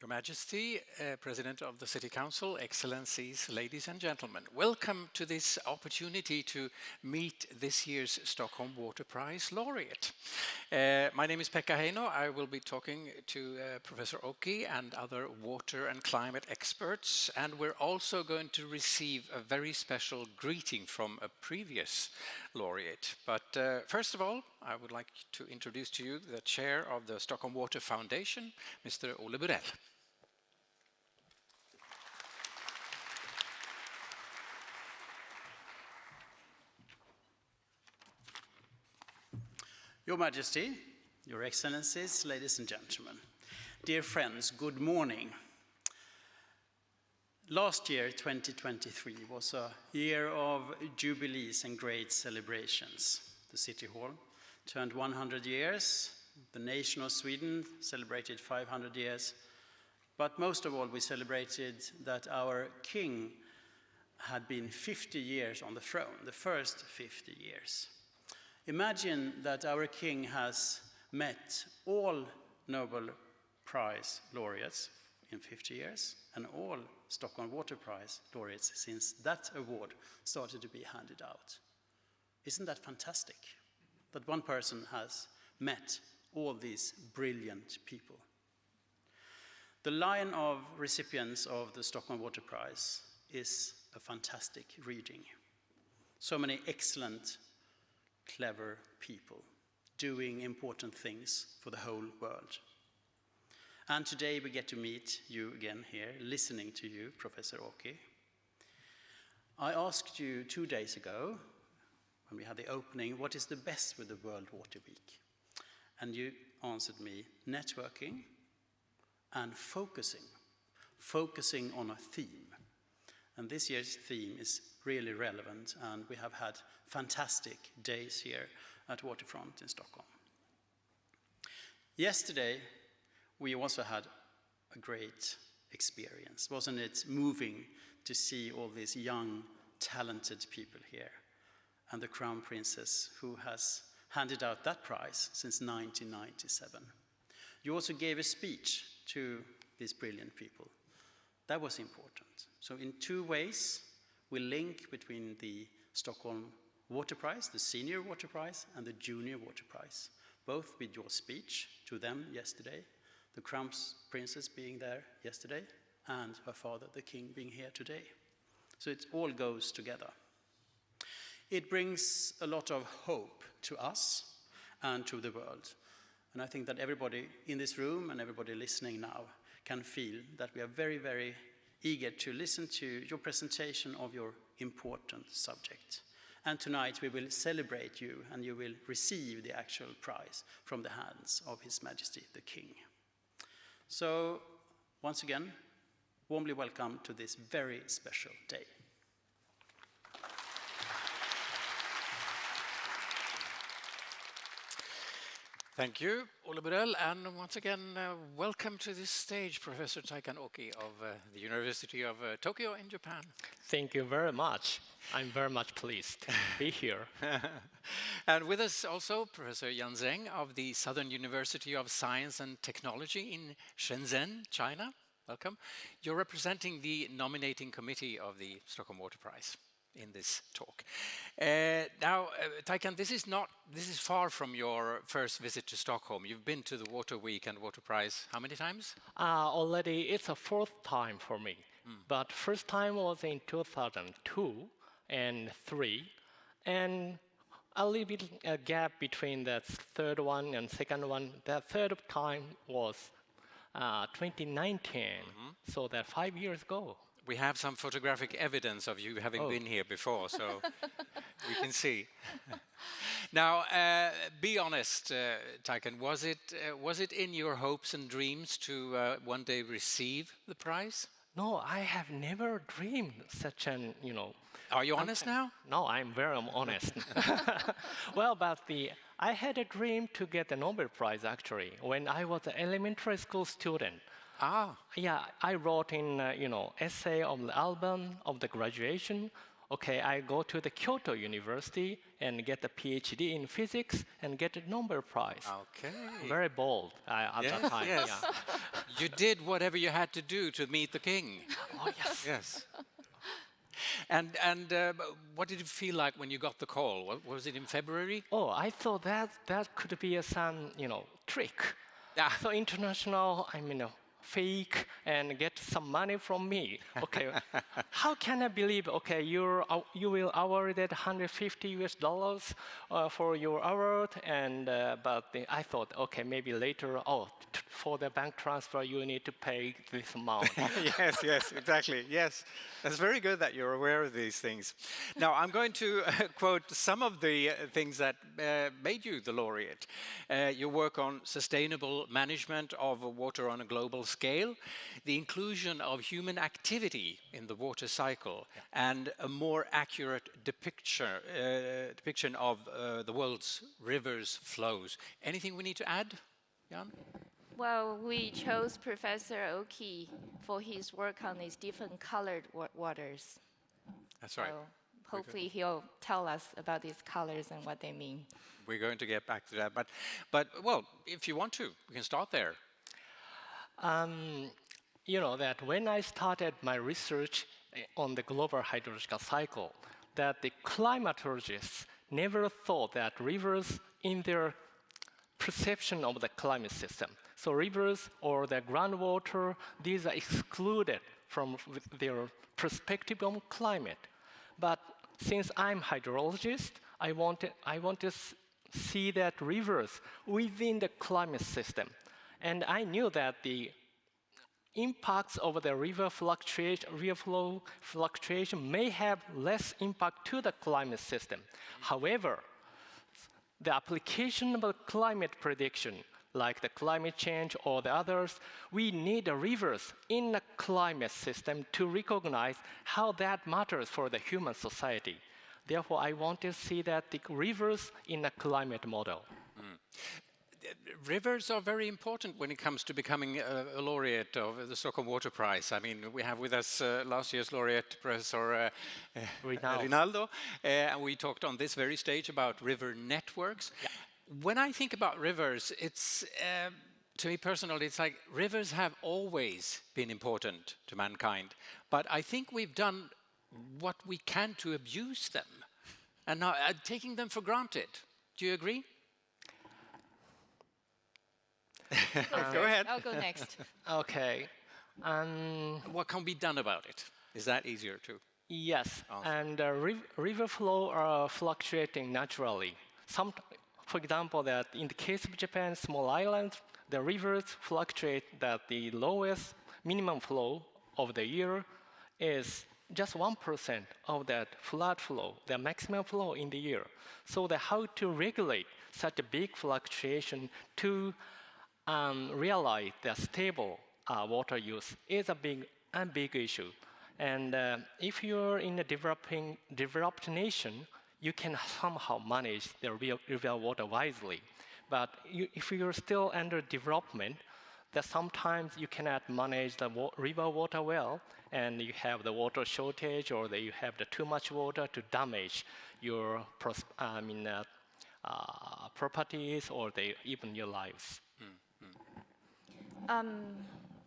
Your Majesty, President of the City Council, Excellencies, ladies and gentlemen, welcome to this opportunity to meet this year's Stockholm Water Prize laureate. My name is Pekka Heino. I will be talking to Professor Oki and other water and climate experts, and we're also going to receive a very special greeting from a previous laureate. But first of all, I would like to introduce to you the chair of the Stockholm Water Foundation, Mr. Ole Burell. Your Majesty, Your Excellencies, ladies and gentlemen, dear friends, good morning. Last year, 2023, was a year of jubilees and great celebrations. The City Hall turned 100 years, the nation of Sweden celebrated 500 years, but most of all, we celebrated that our king had been 50 years on the throne, the first 50 years. Imagine that our king has met all Nobel Prize laureates in 50 years and all Stockholm Water Prize laureates since that award started to be handed out. Isn't that fantastic? That one person has met all these brilliant people. The line of recipients of the Stockholm Water Prize is a fantastic reading. So many excellent, clever people doing important things for the whole world. And today we get to meet you again here, listening to you, Professor Oki. I asked you 2 days ago, when we had the opening, what is the best with the World Water Week? And you answered me, networking and focusing on a theme. And this year's theme is really relevant, and we have had fantastic days here at Waterfront in Stockholm. Yesterday, we also had a great experience. Wasn't it moving to see all these young, talented people here, and the Crown Princess who has handed out that prize since 1997. You also gave a speech to these brilliant people. That was important. So in 2 ways, we link between the Stockholm Water Prize, the Senior Water Prize, and the Junior Water Prize, both with your speech to them yesterday, the Crown Princess being there yesterday, and her father, the King, being here today. So it all goes together. It brings a lot of hope to us and to the world. And I think that everybody in this room and everybody listening now can feel that we are very, very eager to listen to your presentation of your important subject. And tonight we will celebrate you, and you will receive the actual prize from the hands of His Majesty the King. So, once again, warmly welcome to this very special day. Thank you, Ole Burell, and once again, welcome to this stage, Professor Taikan Oki of the University of Tokyo in Japan. Thank you very much. I'm very much pleased to be here. And with us also, Professor Yan Zheng of the Southern University of Science and Technology in Shenzhen, China. Welcome. You're representing the nominating committee of the Stockholm Water Prize in this talk. Now, Taikan, this is far from your first visit to Stockholm. You've been to the Water Week and Water Prize how many times? Already, it's a 4th time for me. But first time was in 2002 and 3, and a little bit a gap between that third one and second one. That third time was 2019, so that 5 years ago. We have some photographic evidence of you having been here before, so we can see. Now, be honest, Taikan, was it in your hopes and dreams to one day receive the prize? No, I have never dreamed such an, Are you honest now? No, I'm very honest. Well, but I had a dream to get the Nobel Prize, actually, when I was an elementary school student. Ah. Yeah, I wrote in, essay of the album of the graduation. Okay, I go to the Kyoto University and get a PhD in physics and get a Nobel Prize. Okay. Very bold at that time. Yes. Yeah. You did whatever you had to do to meet the king. Oh, yes. Yes. And what did it feel like when you got the call? Was it in February? Oh, I thought that could be some, trick. Ah. So international, fake and get some money from me. Okay, how can I believe? Okay, you will awarded $150 for your award, and I thought, okay, maybe later. Oh, for the bank transfer, you need to pay this amount. Yes, exactly. Yes, that's very good that you're aware of these things. Now, I'm going to quote some of the things that made you the laureate. Your work on sustainable management of water on a global scale, the inclusion of human activity in the water cycle, and a more accurate depiction of the world's rivers flows. Anything we need to add, Jan? Well, we chose Professor Oki for his work on these different colored waters. That's right. So hopefully he'll tell us about these colors and what they mean. We're going to get back to that, but well, if you want to, we can start there. You know that when I started my research on the global hydrological cycle, that the climatologists never thought that rivers in their perception of the climate system. So rivers or the groundwater, these are excluded from their perspective on climate. But since I'm hydrologist, I want to see that rivers within the climate system. And I knew that the impacts of the river flow fluctuation may have less impact to the climate system. However, the application of climate prediction, like the climate change or the others, we need the rivers in the climate system to recognize how that matters for the human society. Therefore, I want to see that the rivers in a climate model. Rivers are very important when it comes to becoming a laureate of the Stockholm Water Prize. I mean, we have with us last year's laureate, Professor Rinaldo, and we talked on this very stage about river networks. Yeah. When I think about rivers, it's, to me personally, it's like rivers have always been important to mankind, but I think we've done what we can to abuse them, and now taking them for granted. Do you agree? Go ahead. I'll go next. Okay. What can be done about it? Is that easier to? Yes, answer? and river flow are fluctuating naturally. For example, that in the case of Japan, small islands, the rivers fluctuate that the lowest minimum flow of the year is just 1% of that flood flow, the maximum flow in the year. So how to regulate such a big fluctuation to realize the stable water use is a big issue. And if you're in a developed nation, you can somehow manage the river water wisely. But if you're still under development, that sometimes you cannot manage the river water well, and you have the water shortage, or you have too much water to damage your properties or even your lives.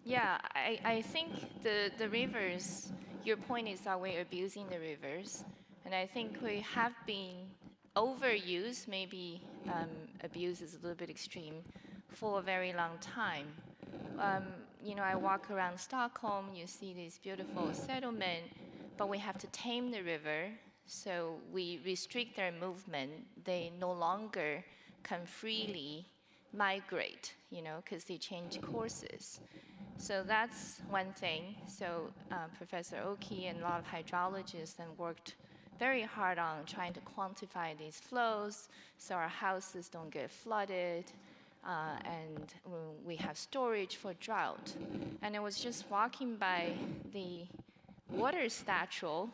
Yeah, I think the rivers, your point is that we're abusing the rivers. And I think we have been overused, maybe abuse is a little bit extreme, for a very long time. I walk around Stockholm, you see this beautiful settlement, but we have to tame the river, so we restrict their movement. They no longer can freely migrate, because they change courses. So that's one thing. So Professor Oki and a lot of hydrologists then worked very hard on trying to quantify these flows so our houses don't get flooded, and we have storage for drought. And I was just walking by the water statue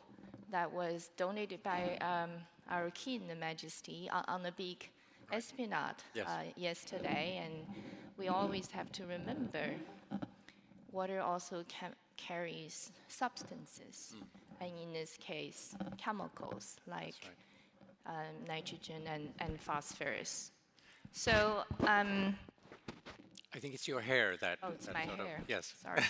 that was donated by our King, the Majesty, on the big Esplanade yesterday, and we always have to remember water also carries substances, and in this case, chemicals like nitrogen and phosphorus. So I think it's your hair that. Oh, it's that my sort of- hair. yes. Sorry.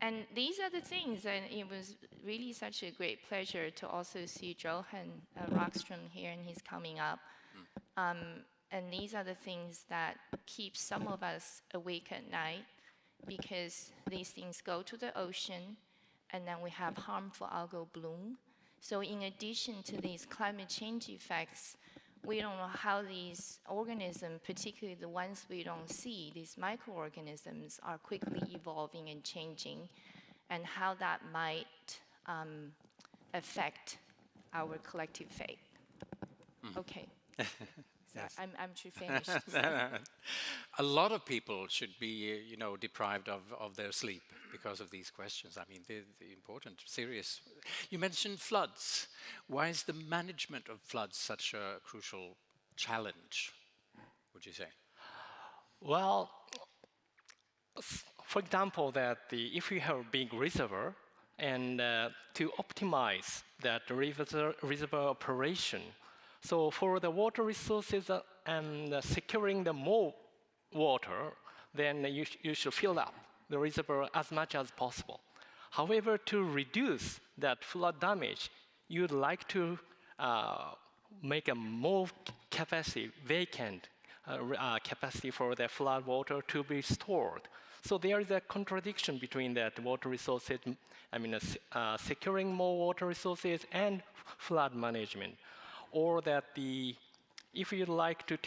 And these are the things, and it was really such a great pleasure to also see Johan Rockström here, and he's coming up. And these are the things that keep some of us awake at night, because these things go to the ocean, and then we have harmful algal bloom. So in addition to these climate change effects, we don't know how these organisms, particularly the ones we don't see, these microorganisms, are quickly evolving and changing, and how that might affect our collective fate. Okay. So Yes. I'm too finished. A lot of people should be, deprived of their sleep because of these questions. I mean, they're important, serious. You mentioned floods. Why is the management of floods such a crucial challenge, would you say? Well, for example, that if you have a big reservoir, and to optimize that reservoir operation, so for the water resources and securing the more water, then you should fill up the reservoir as much as possible. However, to reduce that flood damage, you'd like to make a more capacity, vacant capacity for the flood water to be stored. So there is a contradiction between that water resources, securing more water resources and flood management. Or that if you'd like to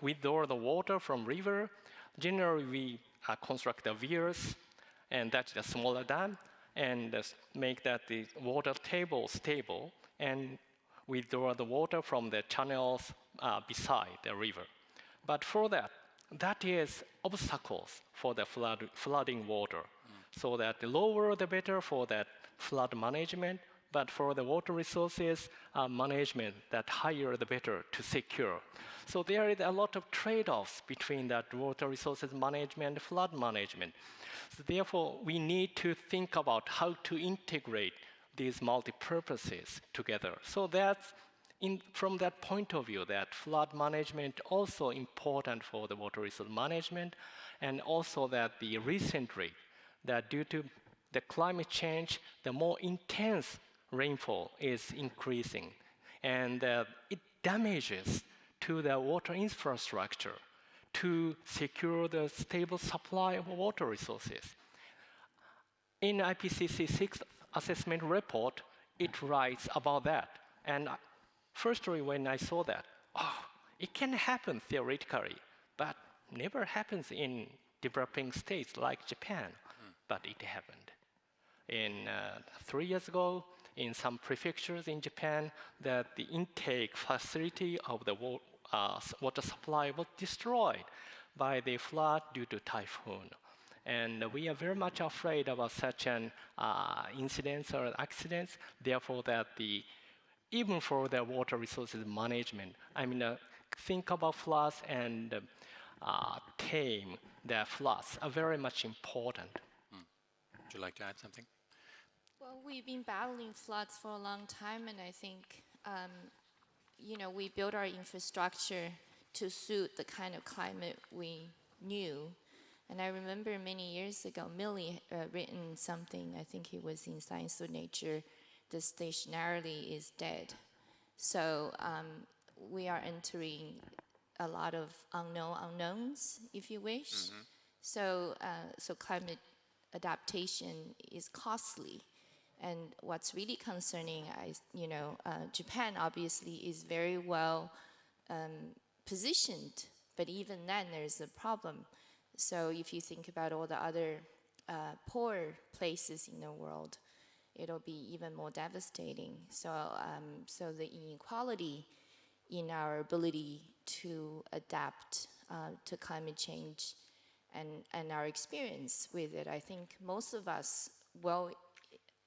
withdraw the water from river, generally we construct the weirs, and that's the smaller dam, and make that the water table stable, and withdraw the water from the channels beside the river. But for that is obstacles for the flooding water. So that the lower the better for that flood management, but for the water resources management, that higher the better to secure. So there is a lot of trade-offs between that water resources management and flood management. So therefore, we need to think about how to integrate these multi-purposes together. So that's from that point of view, that flood management also important for the water resource management, and also that recently, that due to the climate change, the more intense rainfall is increasing, and it damages to the water infrastructure to secure the stable supply of water resources. In IPCC 6th assessment report, it writes about that. And firstly, when I saw that, it can happen theoretically, but never happens in developing states like Japan, but it happened. 3 years ago, in some prefectures in Japan, that the intake facility of the water supply was destroyed by the flood due to typhoon. And we are very much afraid about such an incidents or accidents. Therefore, that even for the water resources management, think about floods and tame the floods are very much important. Would you like to add something? Well, we've been battling floods for a long time, and I think, we built our infrastructure to suit the kind of climate we knew. And I remember many years ago, Millie written something, I think it was in Science of Nature, the stationarity is dead. So we are entering a lot of unknowns, if you wish. Mm-hmm. So climate adaptation is costly. And what's really concerning is, Japan obviously is very well positioned, but even then there's a problem. So if you think about all the other poor places in the world, it'll be even more devastating. So the inequality in our ability to adapt to climate change and our experience with it, I think most of us will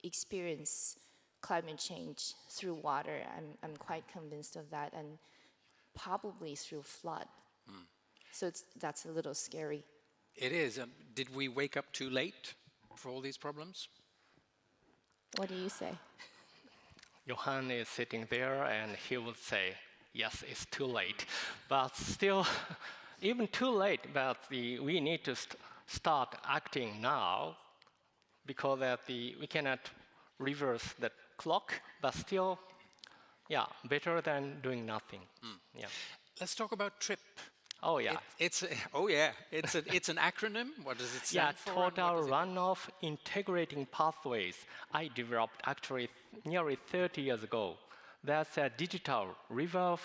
experience climate change through water. I'm quite convinced of that, and probably through flood. So that's a little scary. It is. Did we wake up too late for all these problems? What do you say? Johan is sitting there, and he would say, yes, it's too late. But still, even too late, but we need to start acting now, because we cannot reverse the clock, but still, yeah, better than doing nothing. Yeah. Let's talk about TRIP. Oh yeah. It's an acronym. What does it stand for? Total runoff integrating pathways. I developed actually nearly 30 years ago. That's a digital river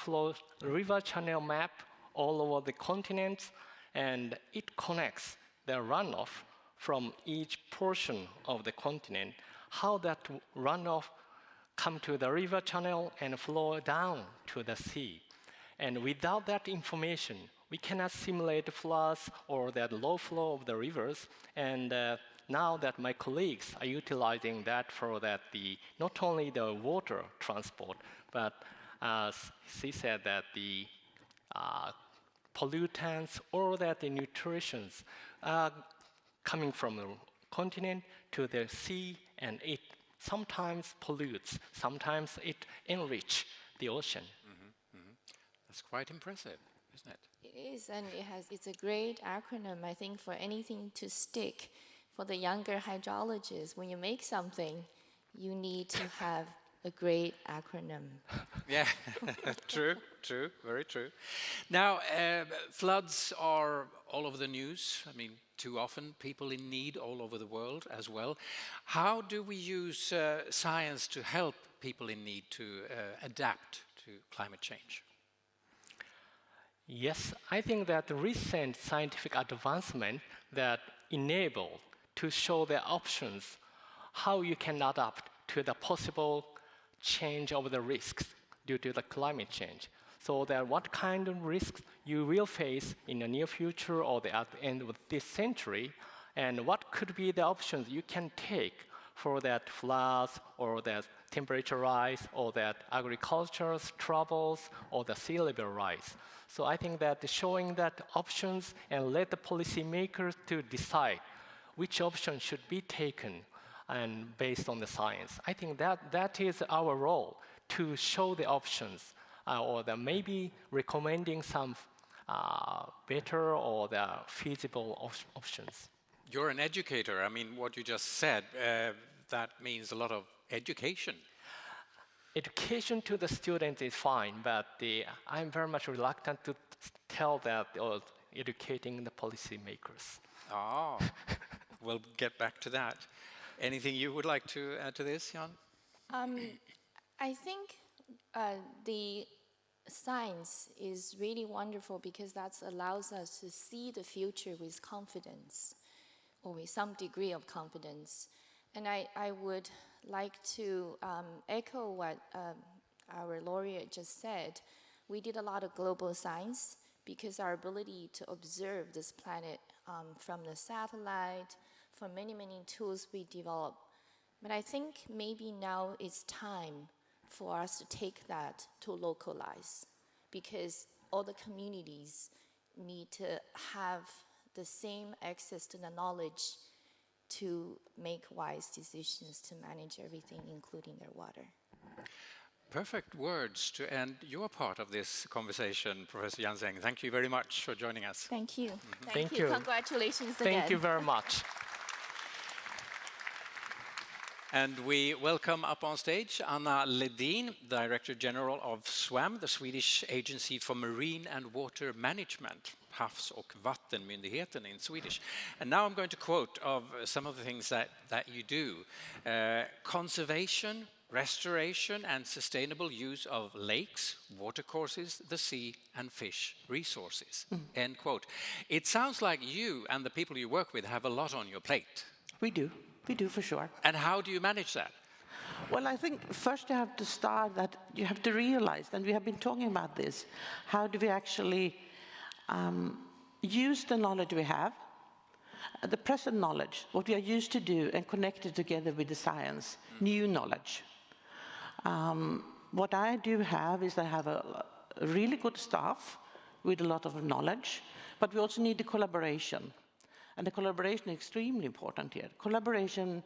channel map all over the continents, and it connects the runoff from each portion of the continent, how that runoff come to the river channel and flow down to the sea. And without that information, we cannot simulate floods or that low flow of the rivers. And now that my colleagues are utilizing that for not only the water transport, but as she said, that the pollutants or that the nutrients coming from the continent to the sea, and it sometimes pollutes, sometimes it enriches the ocean. That's quite impressive, isn't it? It is, and it's a great acronym, I think, for anything to stick. For the younger hydrologists, when you make something, you need to have a great acronym. Yeah, true, very true. Now, floods are all over the news. I mean, too often, people in need all over the world as well. How do we use science to help people in need to adapt to climate change? Yes, I think that the recent scientific advancement that enable to show the options, how you can adapt to the possible change of the risks due to the climate change. So that what kind of risks you will face in the near future or at the end of this century, and what could be the options you can take for that floods or that temperature rise or that agriculture's troubles or the sea level rise. So I think that showing that options and let the policymakers to decide which option should be taken and based on the science. I think that is our role, to show the options or maybe recommending some better or the feasible options. You're an educator. I mean, what you just said, that means a lot of education. Education to the students is fine, but I'm very much reluctant to tell that or educating the policymakers. Ah, we'll get back to that. Anything you would like to add to this, Jan? I think the science is really wonderful because that allows us to see the future with confidence, or with some degree of confidence. And I would like to echo what our laureate just said. We did a lot of global science because our ability to observe this planet from the satellite, from many, many tools we developed. But I think maybe now it's time for us to take that to localize, because all the communities need to have the same access to the knowledge to make wise decisions to manage everything, including their water. Perfect words to end your part of this conversation, Professor Jan Zeng. Thank you very much for joining us. Thank you. Thank you. Congratulations again. Thank you very much. And we welcome up on stage Anna Ledin, Director General of SWAM, the Swedish Agency for Marine and Water Management, Havs- och vattenmyndigheten in Swedish. And now I'm going to quote of some of the things that you do. Conservation, restoration and sustainable use of lakes, watercourses, the sea and fish resources. End quote. It sounds like you and the people you work with have a lot on your plate. We do for sure. And how do you manage that? Well, I think first you have to start that you have to realize, and we have been talking about this, how do we actually use the knowledge we have, the present knowledge, what we are used to do, and connect it together with the science, new knowledge. What I do have is I have a really good staff with a lot of knowledge, but we also need the collaboration. And the collaboration is extremely important here. Collaboration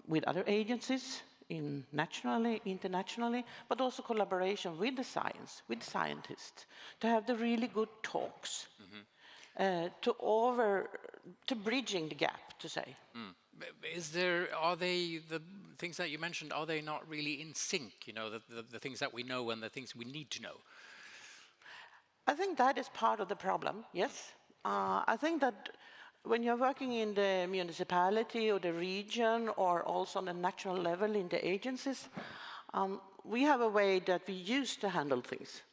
with other agencies nationally, internationally, but also collaboration with the science, with scientists, to have the really good talks, to bridging the gap, to say. Are they, the things that you mentioned, are they not really in sync, you know, the things that we know and the things we need to know? I think that is part of the problem, yes. I think that when you're working in the municipality or the region or also on a national level in the agencies, we have a way that we use to handle things,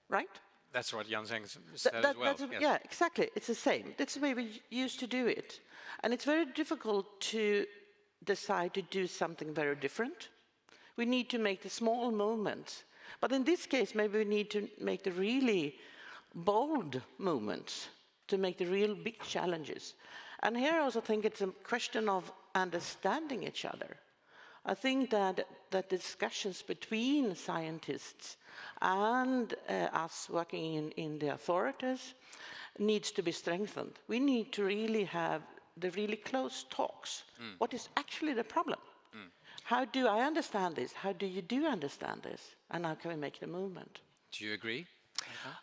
right? That's what Jan Zeng said as well. Yes. Yeah, exactly. It's the same. That's the way we used to do it. And it's very difficult to decide to do something very different. We need to make the small movements. But in this case, maybe we need to make the really bold movements to make the real big challenges. And here I also think it's a question of understanding each other. I think that discussions between scientists and us working in the authorities needs to be strengthened. We need to really have the really close talks. What is actually the problem? How do I understand this? How do you understand this? And how can we make the movement? Do you agree?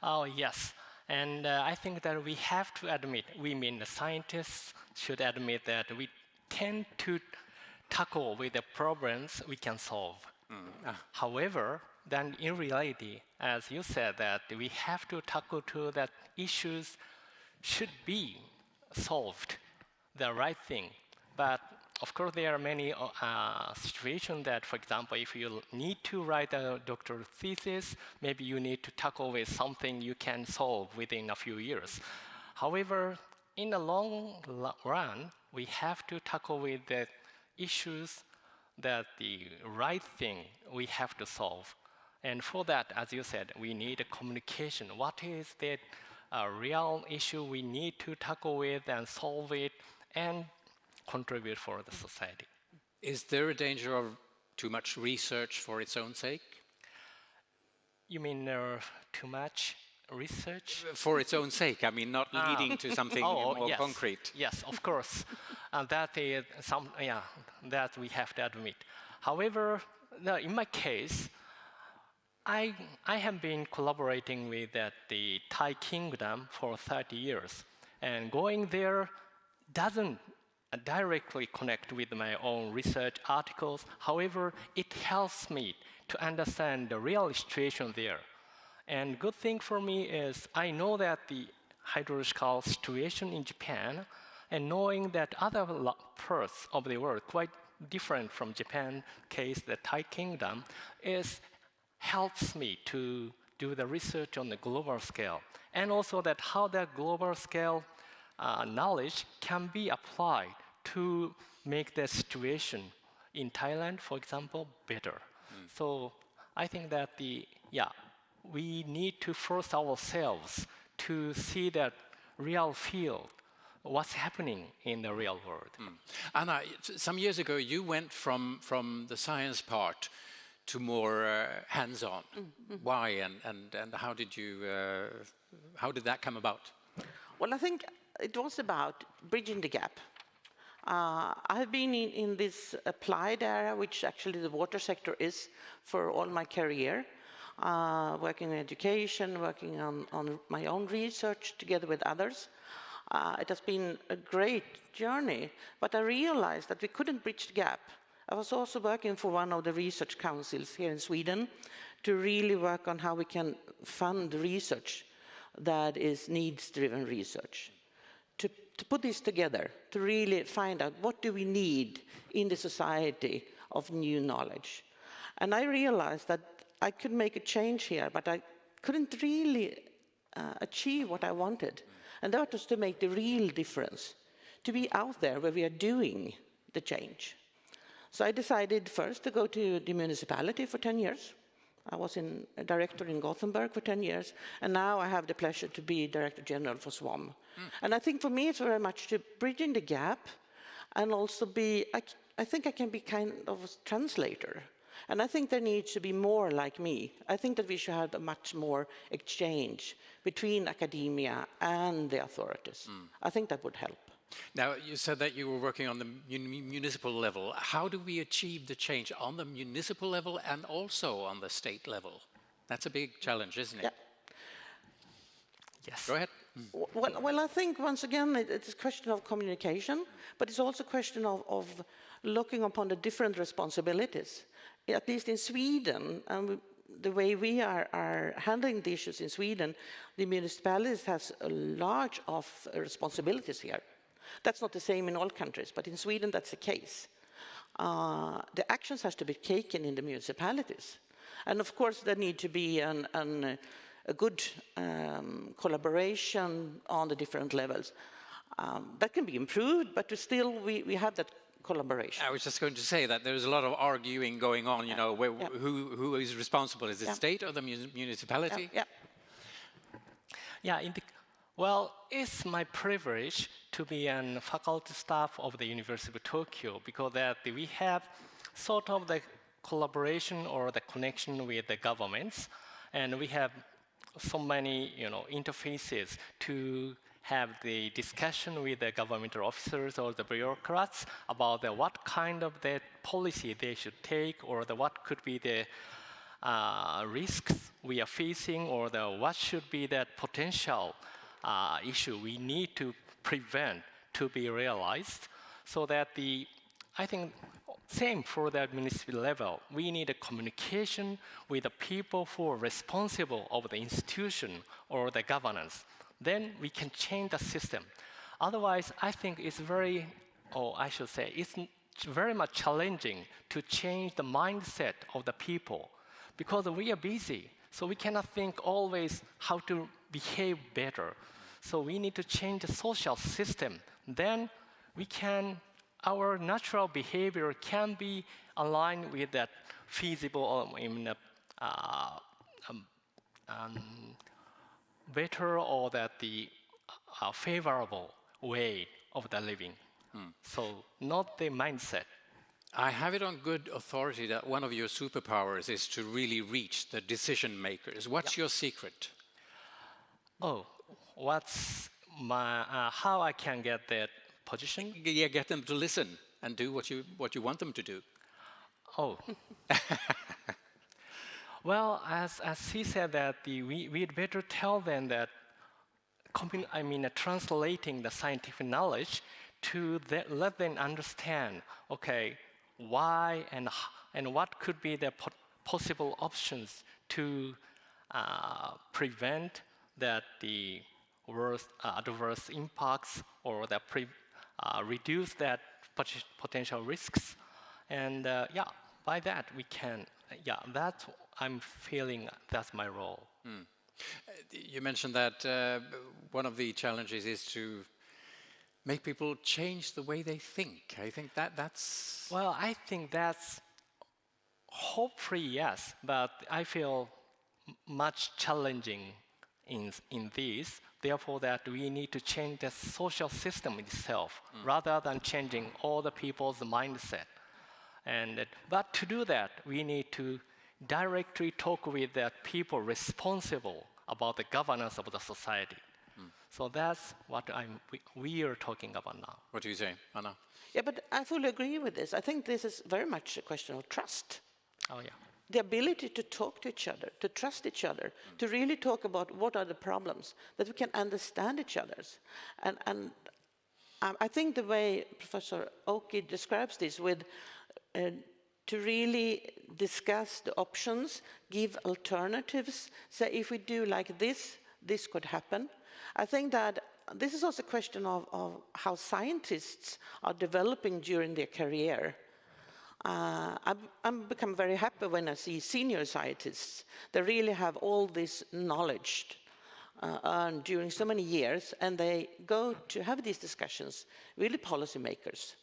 Oh, yes. And I think that we have to admit, we mean the scientists should admit that we tend to tackle with the problems we can solve. However, then in reality, as you said, that we have to tackle to that issues should be solved, the right thing. But of course, there are many situations that, for example, if you need to write a doctoral thesis, maybe you need to tackle with something you can solve within a few years. However, in the long run, we have to tackle with the issues that the right thing we have to solve. And for that, as you said, we need a communication. What is the real issue we need to tackle with and solve it and contribute for the society? Is there a danger of too much research for its own sake? You mean too much research? For its own sake, I mean, not leading to something more concrete. Yes, of course. That is that we have to admit. However, in my case, I have been collaborating with the Thai kingdom for 30 years, and going there doesn't directly connect with my own research articles. However, it helps me to understand the real situation there. And good thing for me is I know that the hydrological situation in Japan, and knowing that other parts of the world quite different from Japan case, the Thai kingdom, helps me to do the research on the global scale. And also that how that global scale knowledge can be applied to make the situation in Thailand, for example, better. So I think that we need to force ourselves to see that real field, what's happening in the real world. Anna, some years ago, you went from the science part to more hands-on. Why and how did that come about? Well, I think it was about bridging the gap. I have been in this applied area, which actually the water sector is for all my career, working in education, working on my own research together with others. It has been a great journey, but I realized that we couldn't bridge the gap. I was also working for one of the research councils here in Sweden to really work on how we can fund research that is needs-driven research. To put this together, to really find out what do we need in the society of new knowledge. And I realized that I could make a change here, but I couldn't really achieve what I wanted. And that was to make the real difference, to be out there where we are doing the change. So I decided first to go to the municipality for 10 years. I was a director in Gothenburg for 10 years, and now I have the pleasure to be Director General for SWAM. And I think for me it's very much to bridging the gap and also I think I can be kind of a translator. And I think there needs to be more like me. I think that we should have a much more exchange between academia and the authorities. I think that would help. Now, you said that you were working on the municipal level. How do we achieve the change on the municipal level and also on the state level? That's a big challenge, isn't it? Yeah. Yes. Go ahead. Well, I think, once again, it's a question of communication, but it's also a question of looking upon the different responsibilities. At least in Sweden, the way we are handling the issues in Sweden, the municipalities has a large of responsibilities here. That's not the same in all countries, but in Sweden that's the case. The actions have to be taken in the municipalities. And of course there need to be a good collaboration on the different levels. That can be improved, but still we have that collaboration. I was just going to say that there's a lot of arguing going on, you know, who is responsible? Is it state or the municipality? Yeah, well, it's my privilege to be a faculty staff of the University of Tokyo, because we have sort of the collaboration or the connection with the governments, and we have so many, interfaces to have the discussion with the governmental officers or the bureaucrats about what kind of the policy they should take, or what could be the risks we are facing, or what should be that potential issue we need to prevent to be realized, so that I think same for the municipal level. We need a communication with the people who are responsible of the institution or the governance. Then we can change the system. Otherwise, I think it's it's very much challenging to change the mindset of the people, because we are busy. So we cannot think always how to behave better. So we need to change the social system. Then our natural behavior can be aligned with that feasible, better, or the favorable way of the living. So not the mindset. I have it on good authority that one of your superpowers is to really reach the decision makers. What's your secret? Oh, what's how I can get that position? Yeah, get them to listen and do what you want them to do. Oh. Well, as he said that we'd better tell them that translating the scientific knowledge to let them understand, okay, why and what could be the possible options to prevent that the worst adverse impacts, or that reduce that potential risks, and by that we can. That's I'm feeling that's my role. You mentioned that one of the challenges is to make people change the way they think. I think that's... Well, I think that's hopefully yes, but I feel much challenging in this. Therefore, that we need to change the social system itself rather than changing all the people's mindset. But to do that, we need to directly talk with the people responsible about the governance of the society. So that's what we are talking about now. What do you say, Anna? Yeah, but I fully agree with this. I think this is very much a question of trust. Oh, yeah. The ability to talk to each other, to trust each other, to really talk about what are the problems, that we can understand each other's. And I think the way Professor Oki describes this with to really discuss the options, give alternatives, say if we do like this, this could happen. I think that this is also a question of how scientists are developing during their career. I'm become very happy when I see senior scientists. They really have all this knowledge earned during so many years, and they go to have these discussions, really policymakers.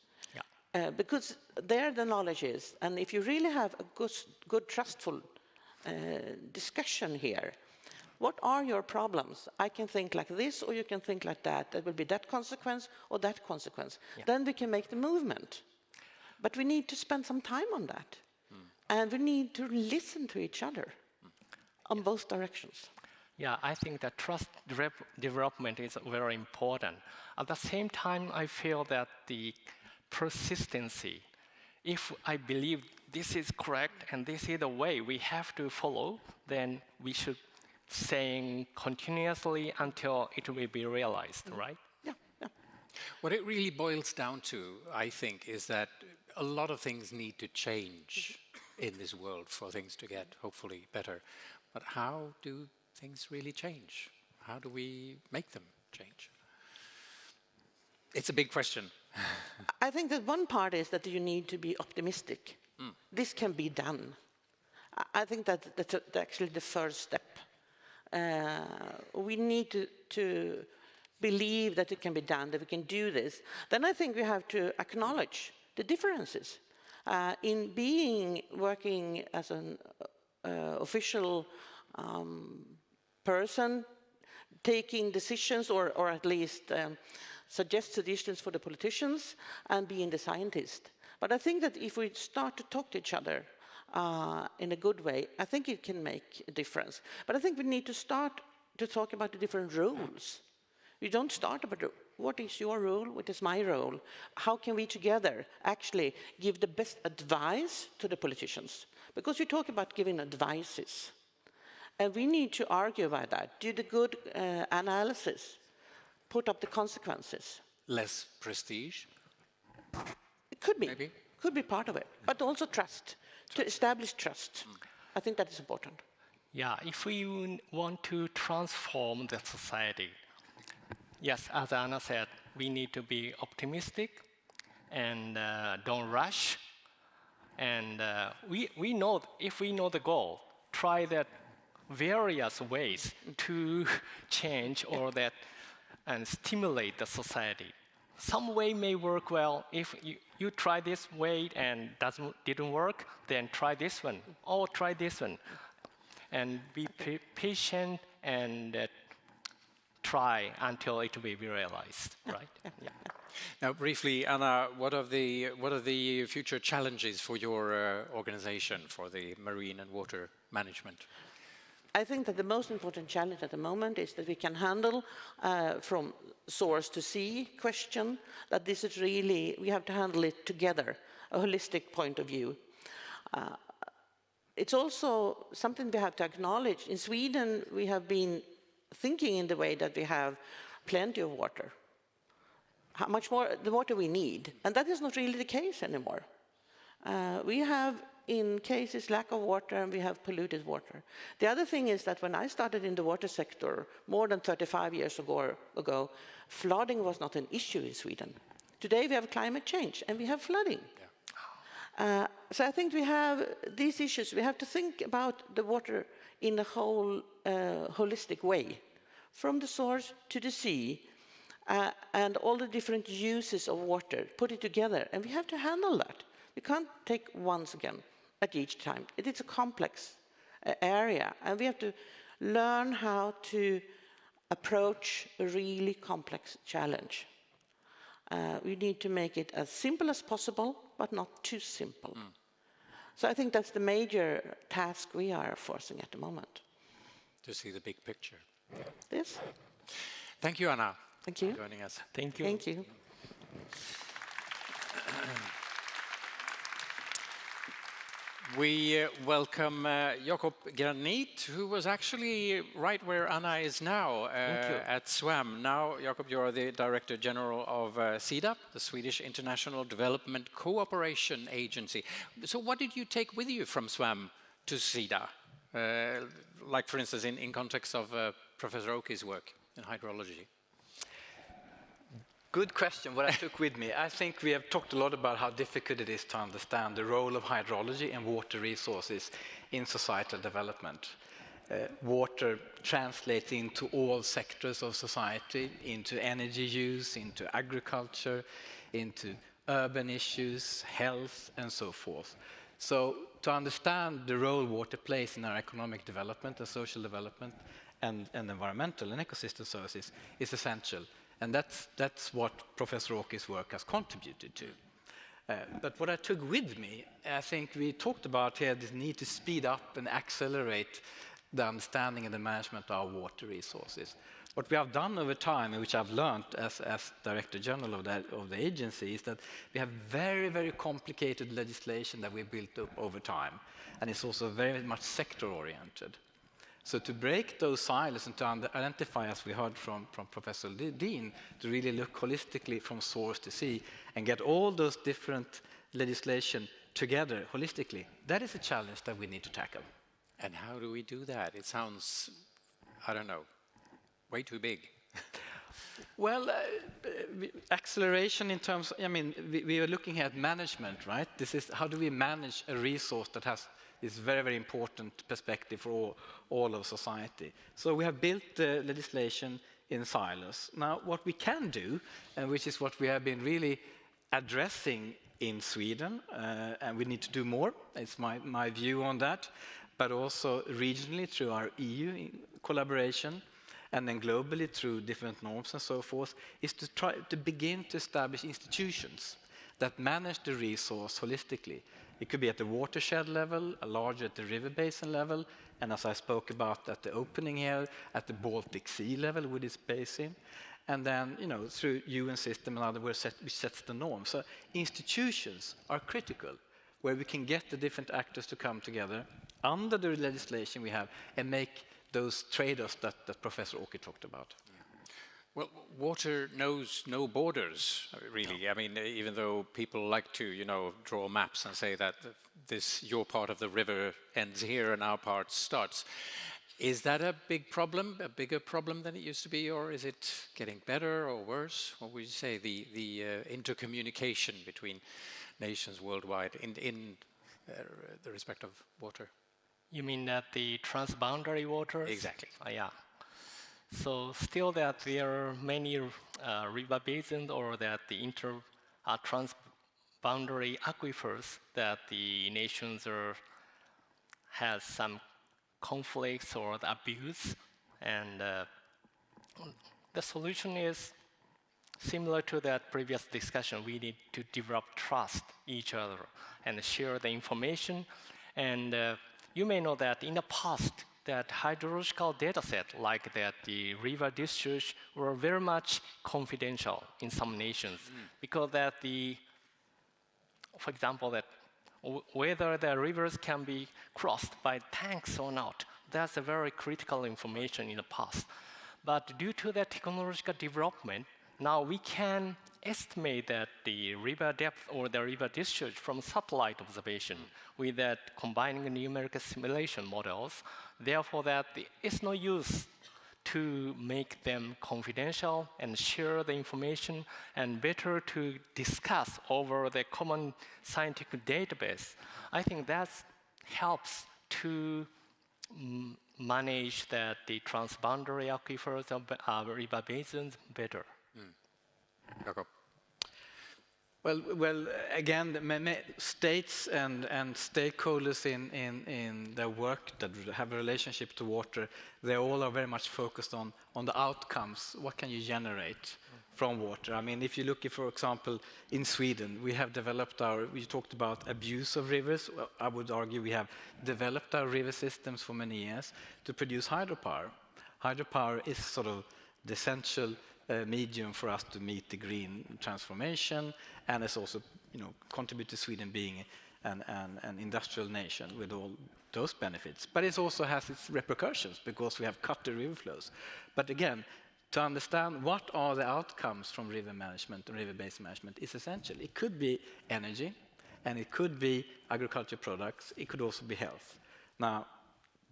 Because there the knowledge is, and if you really have a good trustful discussion here, what are your problems? I can think like this, or you can think like that. There will be that consequence or that consequence. Then we can make the movement. But we need to spend some time on that. And we need to listen to each other on both directions. Yeah, I think that trust development is very important. At the same time, I feel that the persistency, if I believe this is correct and this is the way we have to follow, then we should saying continuously until it will be realized, right? Yeah, yeah. What it really boils down to, I think, is that a lot of things need to change in this world for things to get hopefully better. But how do things really change? How do we make them change? It's a big question. I think that one part is that you need to be optimistic. This can be done. I think that that's actually the first step. We need to believe that it can be done, that we can do this. Then I think we have to acknowledge the differences. In working as an official person, taking decisions or at least suggest suggestions for the politicians and being the scientist. But I think that if we start to talk to each other in a good way, I think it can make a difference. But I think we need to start to talk about the different roles. You don't start about what is your role, what is my role, how can we together actually give the best advice to the politicians? Because you talk about giving advices. And we need to argue about that, do the good analysis, put up the consequences. Less prestige? It could be. Maybe. Could be part of it. But also trust. To establish trust. I think that is important. Yeah, if we want to transform the society, yes, as Anna said, we need to be optimistic and don't rush. And we know, if we know the goal, try that various ways to change or that and stimulate the society. Some way may work well. If you try this way and didn't work, then try this one, or try this one. And be patient and try until it will be realized, right? Yeah. Now, briefly, Anna, what are the future challenges for your organization, for the marine and water management? I think that the most important challenge at the moment is that we can handle from source to sea question, that this is really, we have to handle it together, a holistic point of view. It's also something we have to acknowledge. In Sweden, we have been thinking in the way that we have plenty of water. How much more the water we need, and that is not really the case anymore. We have in cases lack of water and we have polluted water. The other thing is that when I started in the water sector more than 35 years ago, flooding was not an issue in Sweden. Today we have climate change and we have flooding. Yeah. So I think we have these issues. We have to think about the water in a whole holistic way, from the source to the sea, and all the different uses of water, put it together, and we have to handle that. We can't take once again at each time. It is a complex area, and we have to learn how to approach a really complex challenge. We need to make it as simple as possible, but not too simple. So I think that's the major task we are forcing at the moment. To see the big picture. Yes. Thank you, Anna. Thank you. For joining us. Thank you. Thank you. We welcome Jakob Granit, who was actually right where Anna is now at SWAM. Now, Jakob, you are the Director General of SIDA, the Swedish International Development Cooperation Agency. So what did you take with you from SWAM to SIDA? Like, for instance, in context of Professor Oki's work in hydrology. Good question, what I took with me. I think we have talked a lot about how difficult it is to understand the role of hydrology and water resources in societal development. Water translates into all sectors of society, into energy use, into agriculture, into urban issues, health, and so forth. So to understand the role water plays in our economic development and social development and environmental and ecosystem services is essential. And that's what Professor Oki's work has contributed to. But what I took with me, I think we talked about here, this need to speed up and accelerate the understanding and the management of our water resources. What we have done over time, and which I've learned as Director General of the agency, is that we have very, very complicated legislation that we built up over time, and it's also very much sector-oriented. So to break those silos and to identify, as we heard from Professor Dean, to really look holistically from source to sea and get all those different legislation together holistically, that is a challenge that we need to tackle. And how do we do that? It sounds, I don't know, way too big. Well, acceleration in terms, I mean, we are looking at management, right? This is how do we manage a resource that has this very, very important perspective for all of society. So we have built the legislation in silos. Now, what we can do, and which is what we have been really addressing in Sweden, and we need to do more, it's my view on that, but also regionally through our EU collaboration, and then globally through different norms and so forth, is to try to begin to establish institutions that manage the resource holistically. It could be at the watershed level, larger at the river basin level, and as I spoke about at the opening here, at the Baltic Sea level with its basin, and then through UN system and other which sets the norm. So institutions are critical, where we can get the different actors to come together under the legislation we have and make those trade-offs that Professor Oki talked about. Well, water knows no borders, really. No. I mean, even though people like to, draw maps and say that your part of the river ends here and our part starts. Is that a big problem, a bigger problem than it used to be, or is it getting better or worse? What would you say, the intercommunication between nations worldwide in the respect of water? You mean that the transboundary waters? Exactly. Yeah. So still that there are many river basins or that the transboundary aquifers that the nations has some conflicts or the abuse, and the solution is similar to that previous discussion. We need to develop trust each other and share the information. And you may know that in the past, that hydrological data set like that the river discharge were very much confidential in some nations because that for example, that whether the rivers can be crossed by tanks or not, that's a very critical information in the past. But due to that technological development, now we can estimate that the river depth or the river discharge from satellite observation with that combining numerical simulation models. Therefore, that it's no use to make them confidential and share the information, and better to discuss over the common scientific database. I think that helps to manage that the transboundary aquifers of river basins better. Jakob. Well, again, states and stakeholders in their work that have a relationship to water, they all are very much focused on the outcomes. What can you generate from water? I mean, if you look at, for example, in Sweden, we have developed we talked about abuse of rivers. Well, I would argue we have developed our river systems for many years to produce hydropower. Hydropower is sort of the essential medium for us to meet the green transformation, and it's also contribute to Sweden being an industrial nation with all those benefits. But it also has its repercussions because we have cut the river flows. But again, to understand what are the outcomes from river management and river basin management is essential. It could be energy, and it could be agriculture products. It could also be health. Now,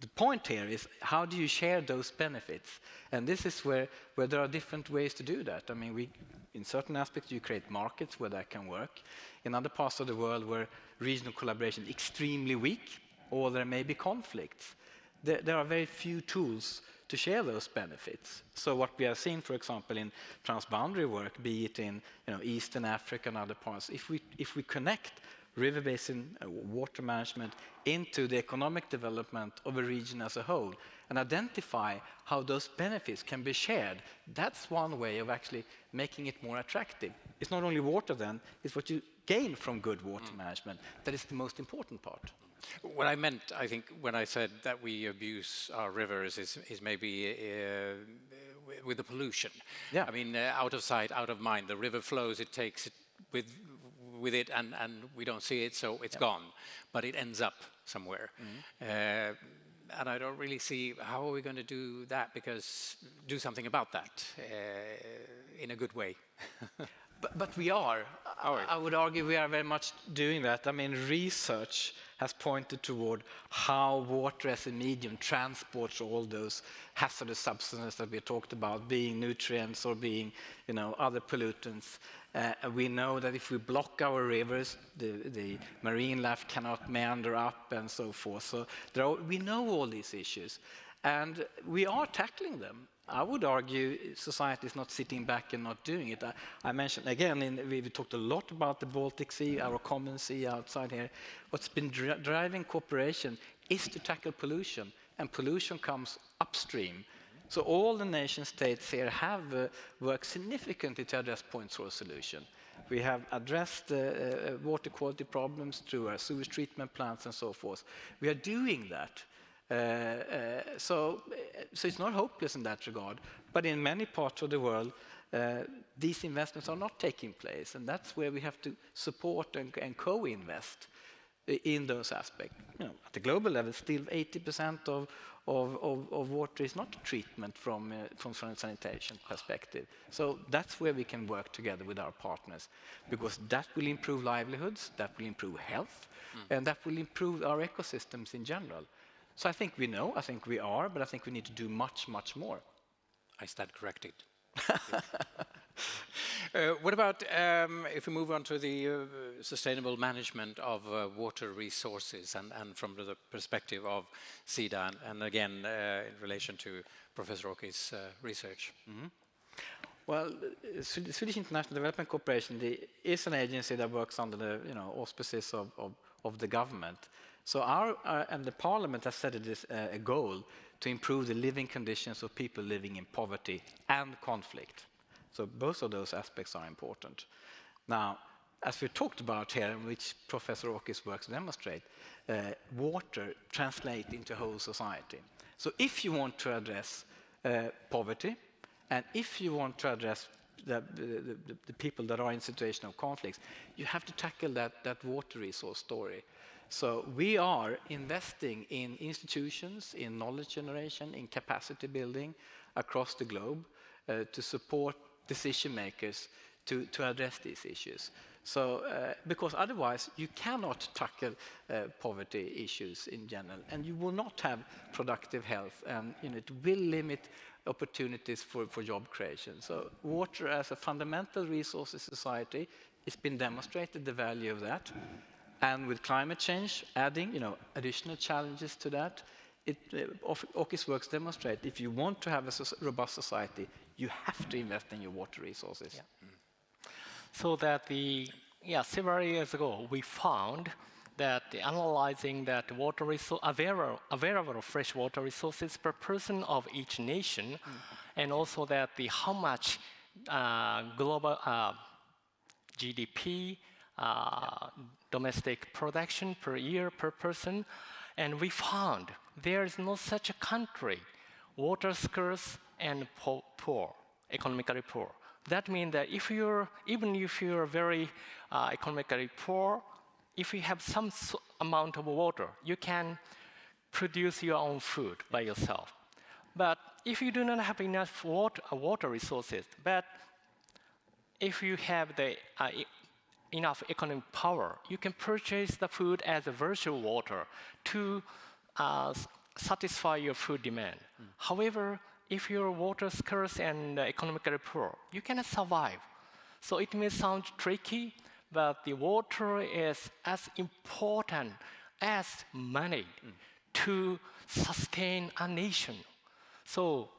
the point here is how do you share those benefits? And this is where there are different ways to do that. I mean, in certain aspects, you create markets where that can work. In other parts of the world where regional collaboration is extremely weak, or there may be conflicts, there are very few tools to share those benefits. So what we have seen, for example, in transboundary work, be it in Eastern Africa and other parts, if we connect river basin water management into the economic development of a region as a whole and identify how those benefits can be shared, that's one way of actually making it more attractive. It's not only water then, it's what you gain from good water management that is the most important part. What I meant, I think, when I said that we abuse our rivers is maybe with the pollution. Yeah. I mean, out of sight, out of mind. The river flows, it takes it with it, and we don't see it, so it's gone. But it ends up somewhere. And I don't really see how are we going to do that, do something about that in a good way. But we are. I would argue we are very much doing that. I mean, research has pointed toward how water as a medium transports all those hazardous substances that we talked about, being nutrients or being, other pollutants. We know that if we block our rivers, the marine life cannot meander up and so forth. So we know all these issues, and we are tackling them. I would argue society is not sitting back and not doing it. I mentioned again, we talked a lot about the Baltic Sea, our common sea outside here. What's been driving cooperation is to tackle pollution, and pollution comes upstream. So all the nation states here have worked significantly to address point source solution. We have addressed water quality problems through our sewage treatment plants and so forth. We are doing that. So it's not hopeless in that regard, but in many parts of the world, these investments are not taking place, and that's where we have to support and co-invest in those aspects. At the global level, still 80% of water is not treatment from a sanitation perspective. So that's where we can work together with our partners, because that will improve livelihoods, that will improve health, and that will improve our ecosystems in general. So I think we know, I think we are, but I think we need to do much, much more. I stand corrected. What about if we move on to the sustainable management of water resources and from the perspective of SIDA and again in relation to Professor Oki's research? Well, the Swedish International Development Corporation is an agency that works under the auspices of the government. So and the Parliament has set it a goal to improve the living conditions of people living in poverty and conflict. So both of those aspects are important. Now, as we talked about here, which Professor Oki's works demonstrate, water translates into whole society. So if you want to address poverty, and if you want to address the people that are in situation of conflicts, you have to tackle that water resource story. So we are investing in institutions, in knowledge generation, in capacity building across the globe to support decision makers to address these issues. So, because otherwise you cannot tackle poverty issues in general, and you will not have productive health, and it will limit opportunities for job creation. So water as a fundamental resource in society, it's been demonstrated the value of that. And with climate change, adding additional challenges to that, Oki's works demonstrate if you want to have a robust society, you have to invest in your water resources. Yeah. So that several years ago, we found that analyzing that available fresh water resources per person of each nation, and also that how much global GDP, domestic production per year per person, and we found there is no such a country, water scarce and poor, economically poor. That means that even if you're very economically poor, if you have some amount of water, you can produce your own food by yourself. But if you do not have enough water resources, but if you have enough economic power, you can purchase the food as a virtual water to satisfy your food demand. However, if you're water scarce and economically poor, you cannot survive. So it may sound tricky, but the water is as important as money to sustain a nation. So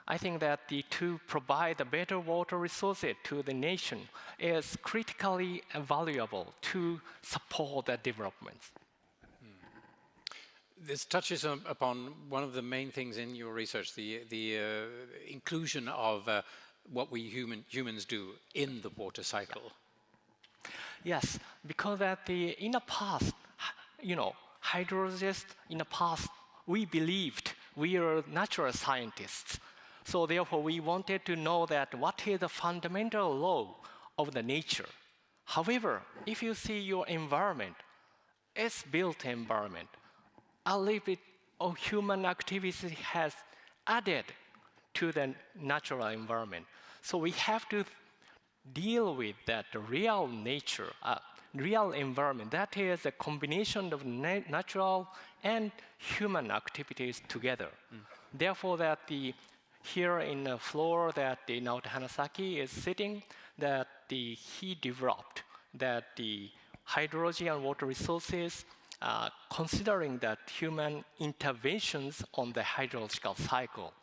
I think that to provide the better water resources to the nation is critically valuable to support the development. This touches upon one of the main things in your research, the inclusion of what we humans do in the water cycle. Yes, because in the past, hydrologists in the past, we believed we are natural scientists. So therefore, we wanted to know that what is the fundamental law of the nature. However, if you see your environment, it's built environment. A little bit of human activity has added to the natural environment. So we have to deal with that real nature, real environment. That is a combination of natural and human activities together. Therefore, that here in the floor that Naoto Hanasaki is sitting, that he developed that the hydrology and water resources, considering that human interventions on the hydrological cycle,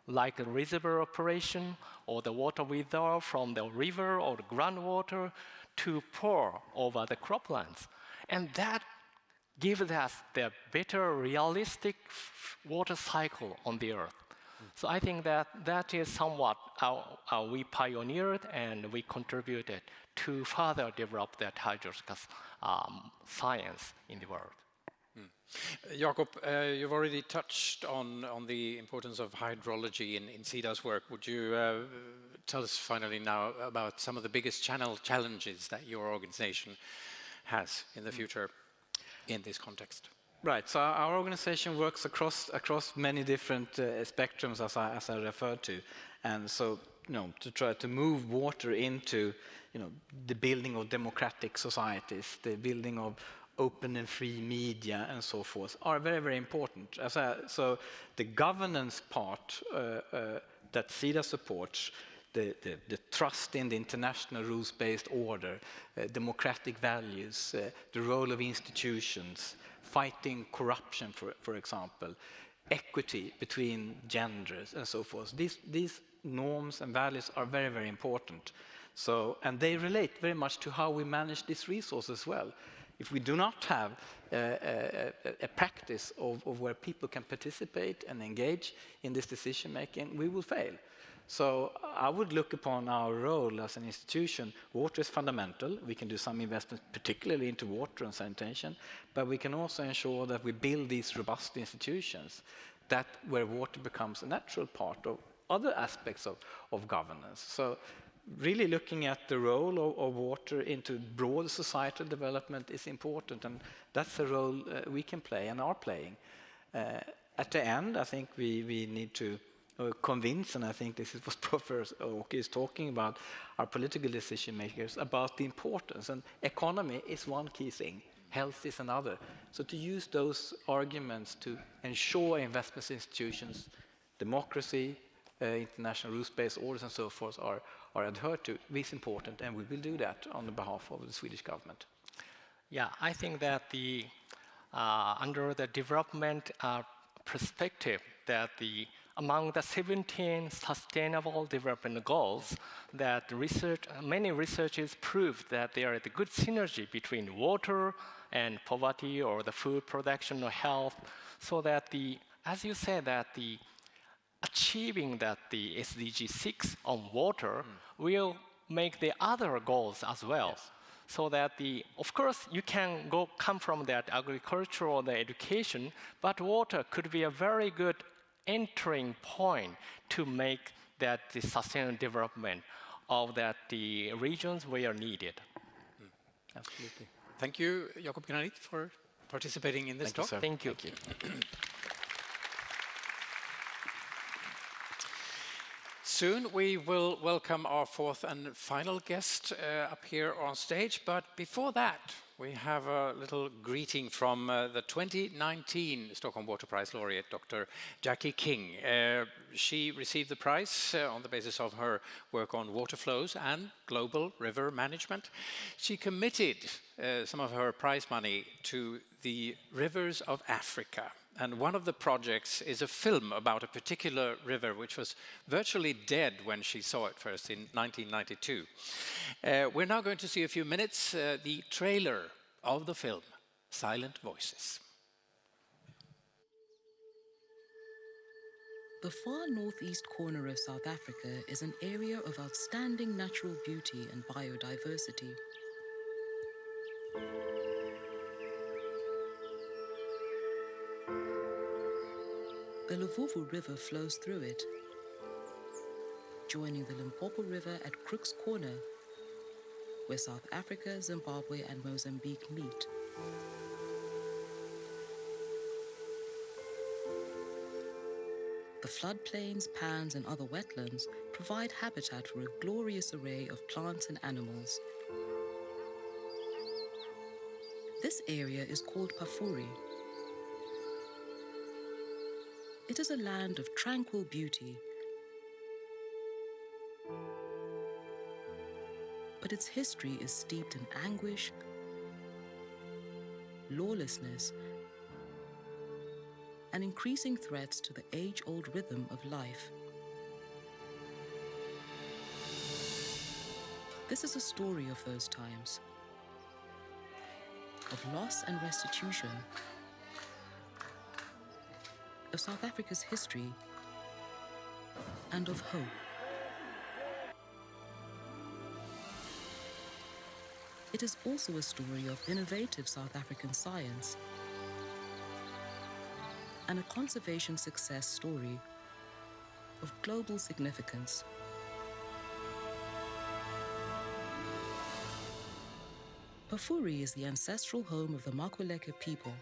like a reservoir operation or the water withdrawal from the river or the groundwater to pour over the croplands. And that gives us the better realistic water cycle on the earth. So I think that is somewhat how we pioneered and we contributed to further develop that hydrological science in the world. Jakob, you've already touched on the importance of hydrology in SIDA's work. Would you tell us finally now about some of the biggest challenges that your organization has in the future in this context? Right. So our organization works across many different spectrums, as I referred to, and so to try to move water into the building of democratic societies, the building of open and free media, and so forth, are very, very important. So the governance part that SIDA supports, the trust in the international rules-based order, democratic values, the role of institutions, fighting corruption, for example, equity between genders, and so forth. These norms and values are very, very important. So, and they relate very much to how we manage this resource as well. If we do not have a practice of where people can participate and engage in this decision making, we will fail. So I would look upon our role as an institution. Water is fundamental. We can do some investments, particularly into water and sanitation, but we can also ensure that we build these robust institutions where water becomes a natural part of other aspects of governance. So really looking at the role of water into broad societal development is important, and that's a role we can play and are playing. At the end, I think we need to convince, and I think this is what Professor Oki is talking about, our political decision makers about the importance, and economy is one key thing, health is another. So to use those arguments to ensure investment institutions, democracy, international rules-based orders and so forth are adhered to is important, and we will do that on the behalf of the Swedish government. Yeah, I think that under the development perspective, that among the 17 sustainable development goals, that many researchers proved that there is a good synergy between water and poverty or the food production or health, so that as you said, that achieving that the SDG 6 on water will make the other goals as well. Yes. So that of course, you can come from that agriculture or the education, but water could be a very good entering point to make that the sustainable development of the regions where needed. Absolutely. Thank you, Jakob Granit, for participating in this talk. Thank you. Thank you. Soon we will welcome our fourth and final guest up here on stage, but before that we have a little greeting from the 2019 Stockholm Water Prize laureate, Dr. Jackie King. She received the prize on the basis of her work on water flows and global river management. She committed some of her prize money to the rivers of Africa. And one of the projects is a film about a particular river which was virtually dead when she saw it first in 1992. We're now going to see a few minutes the trailer of the film, Silent Voices. The far northeast corner of South Africa is an area of outstanding natural beauty and biodiversity. The Luvuvu River flows through it, joining the Limpopo River at Crook's Corner, where South Africa, Zimbabwe, and Mozambique meet. The floodplains, pans, and other wetlands provide habitat for a glorious array of plants and animals. This area is called Pafuri. It is a land of tranquil beauty, but its history is steeped in anguish, lawlessness, and increasing threats to the age-old rhythm of life. This is a story of those times, of loss and restitution, of South Africa's history, and of hope. It is also a story of innovative South African science and a conservation success story of global significance. Pafuri is the ancestral home of the Makuleke people.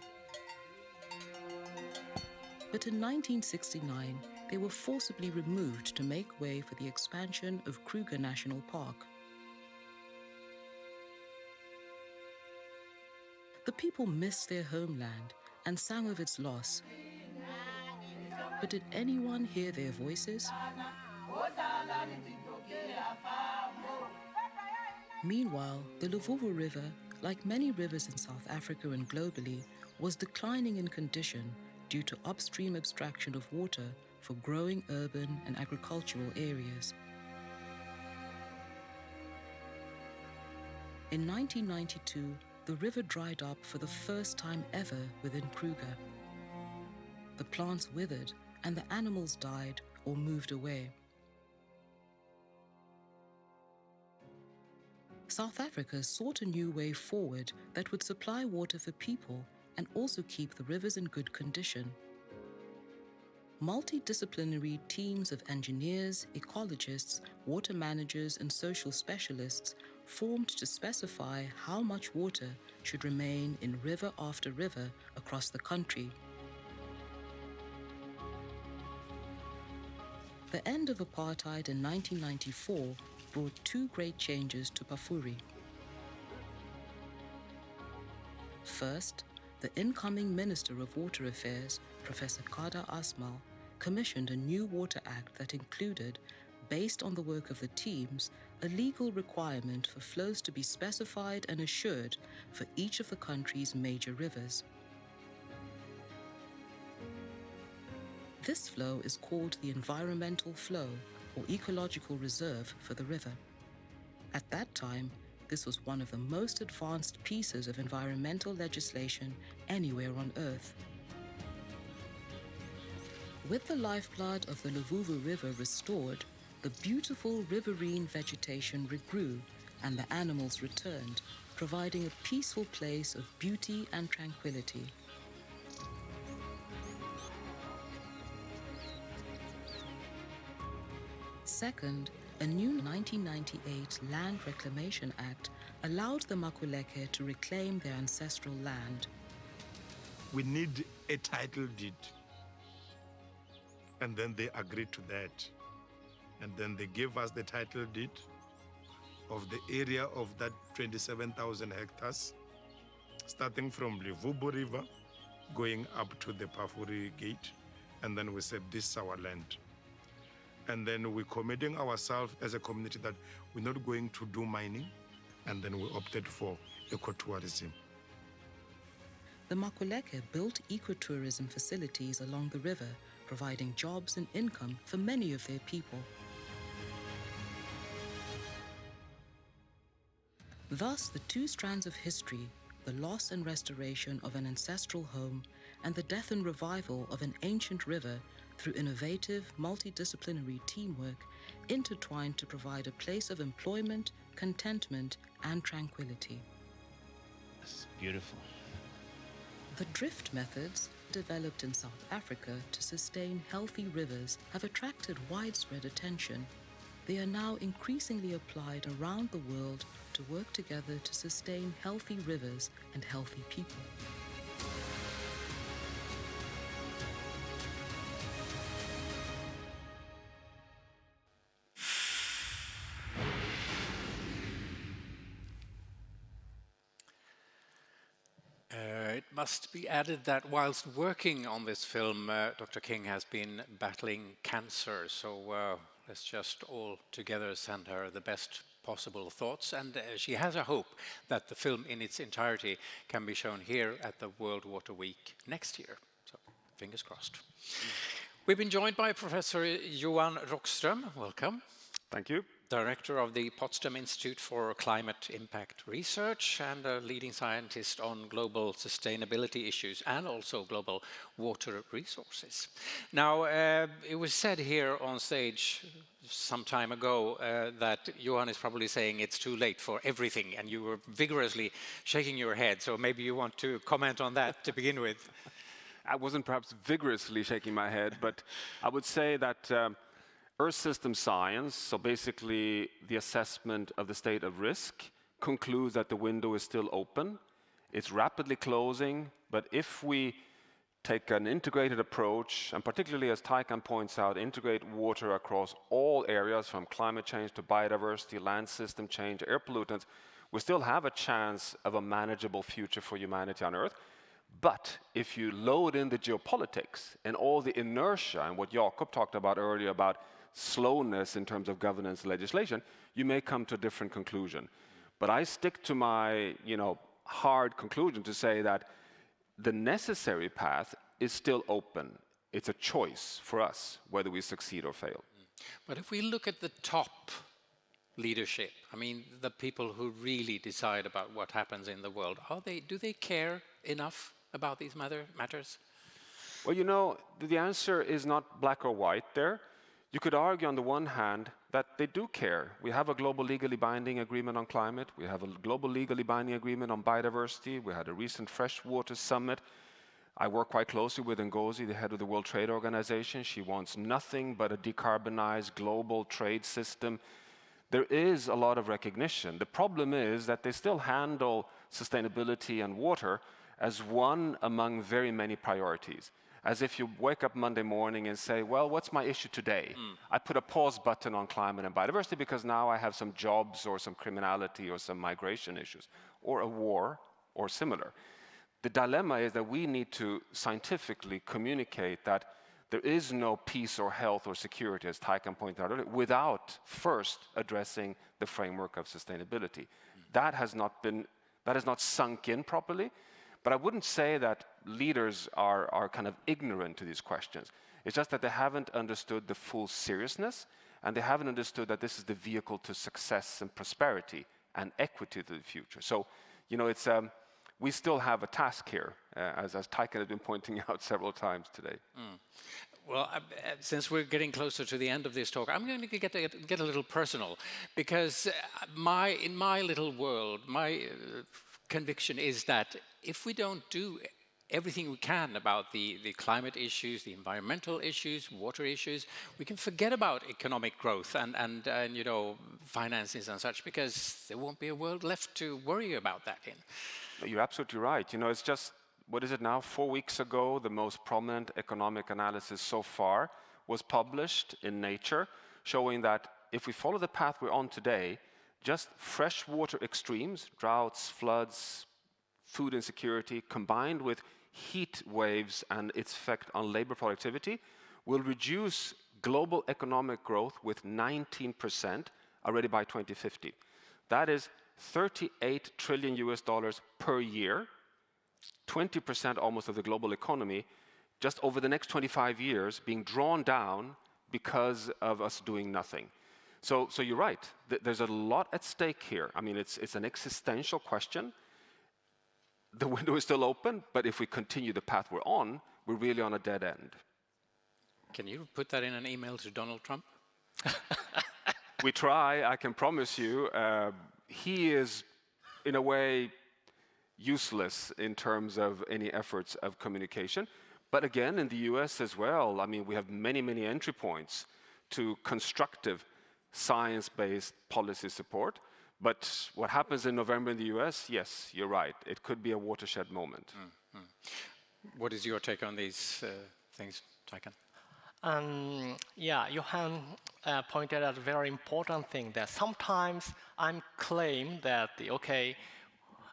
But in 1969, they were forcibly removed to make way for the expansion of Kruger National Park. The people missed their homeland and sang of its loss. But did anyone hear their voices? Meanwhile, the Luvuvu River, like many rivers in South Africa and globally, was declining in condition due to upstream abstraction of water for growing urban and agricultural areas. In 1992, the river dried up for the first time ever within Kruger. The plants withered and the animals died or moved away. South Africa sought a new way forward that would supply water for people and also keep the rivers in good condition. Multidisciplinary teams of engineers, ecologists, water managers, and social specialists formed to specify how much water should remain in river after river across the country. The end of apartheid in 1994 brought two great changes to Pafuri. First, the incoming Minister of Water Affairs, Professor Kada Asmal, commissioned a new Water Act that included, based on the work of the teams, a legal requirement for flows to be specified and assured for each of the country's major rivers. This flow is called the environmental flow, or ecological reserve for the river. At that time, this was one of the most advanced pieces of environmental legislation anywhere on Earth. With the lifeblood of the Luvuvu River restored, the beautiful riverine vegetation regrew and the animals returned, providing a peaceful place of beauty and tranquility. Second, a new 1998 Land Reclamation Act allowed the Makuleke to reclaim their ancestral land. We need a title deed. And then they agreed to that. And then they gave us the title deed of the area of that 27,000 hectares, starting from Luvubu River, going up to the Pafuri Gate. And then we said, this is our land. And then we're committing ourselves as a community that we're not going to do mining. And then we opted for ecotourism. The Makuleke built ecotourism facilities along the river, providing jobs and income for many of their people. Thus, the two strands of history, the loss and restoration of an ancestral home and the death and revival of an ancient river through innovative, multidisciplinary teamwork, intertwined to provide a place of employment, contentment, and tranquility. It's beautiful. The drift methods, developed in South Africa to sustain healthy rivers have attracted widespread attention, they are now increasingly applied around the world to work together to sustain healthy rivers and healthy people. It must be added that whilst working on this film, Dr. King has been battling cancer, so let's just all together send her the best possible thoughts, and she has a hope that the film in its entirety can be shown here at the World Water Week next year, so fingers crossed. We've been joined by Professor Johan Rockström, welcome. Thank you. Director of the Potsdam Institute for Climate Impact Research and a leading scientist on global sustainability issues and also global water resources. Now, it was said here on stage some time ago that Johan is probably saying it's too late for everything, and you were vigorously shaking your head, so maybe you want to comment on that to begin with. I wasn't perhaps vigorously shaking my head, but I would say that Earth system science, so basically the assessment of the state of risk, concludes that the window is still open. It's rapidly closing, but if we take an integrated approach, and particularly as Taikan points out, integrate water across all areas from climate change to biodiversity, land system change, air pollutants, we still have a chance of a manageable future for humanity on Earth. But if you load in the geopolitics and all the inertia and what Jakob talked about earlier about slowness in terms of governance and legislation, you may come to a different conclusion. But I stick to my, hard conclusion to say that the necessary path is still open. It's a choice for us whether we succeed or fail. But if we look at the top leadership, I mean, the people who really decide about what happens in the world, do they care enough about these matters? Well, the answer is not black or white there. You could argue on the one hand that they do care. We have a global legally binding agreement on climate. We have a global legally binding agreement on biodiversity. We had a recent freshwater summit. I work quite closely with Ngozi, the head of the World Trade Organization. She wants nothing but a decarbonized global trade system. There is a lot of recognition. The problem is that they still handle sustainability and water as one among very many priorities. As if you wake up Monday morning and say, well, what's my issue today? I put a pause button on climate and biodiversity because now I have some jobs or some criminality or some migration issues, or a war or similar. The dilemma is that we need to scientifically communicate that there is no peace or health or security, as Taikan pointed out earlier, without first addressing the framework of sustainability. That has not sunk in properly. But I wouldn't say that leaders are kind of ignorant to these questions. It's just that they haven't understood the full seriousness, and they haven't understood that this is the vehicle to success and prosperity and equity to the future. So, we still have a task here, as Taikan has been pointing out several times today. Well, since we're getting closer to the end of this talk, I'm going to get a little personal, because in my little world, my conviction is that if we don't do everything we can about the climate issues, the environmental issues, water issues, we can forget about economic growth and finances and such, because there won't be a world left to worry about that in. You're absolutely right. It's just, what is it now, 4 weeks ago, the most prominent economic analysis so far was published in Nature, showing that if we follow the path we're on today, just freshwater extremes, droughts, floods, food insecurity, combined with heat waves and its effect on labor productivity, will reduce global economic growth with 19% already by 2050. That is $38 trillion per year, 20% almost of the global economy, just over the next 25 years being drawn down because of us doing nothing. So you're right. There's a lot at stake here. I mean, it's an existential question. The window is still open, but if we continue the path we're on, we're really on a dead end. Can you put that in an email to Donald Trump? We try, I can promise you. He is, in a way, useless in terms of any efforts of communication. But again, in the US as well, I mean, we have many, many entry points to constructive science-based policy support. But what happens in November in the US, yes, you're right, it could be a watershed moment. What is your take on these things, Taikan? Yeah, Johan pointed out a very important thing that sometimes I'm claim that, okay,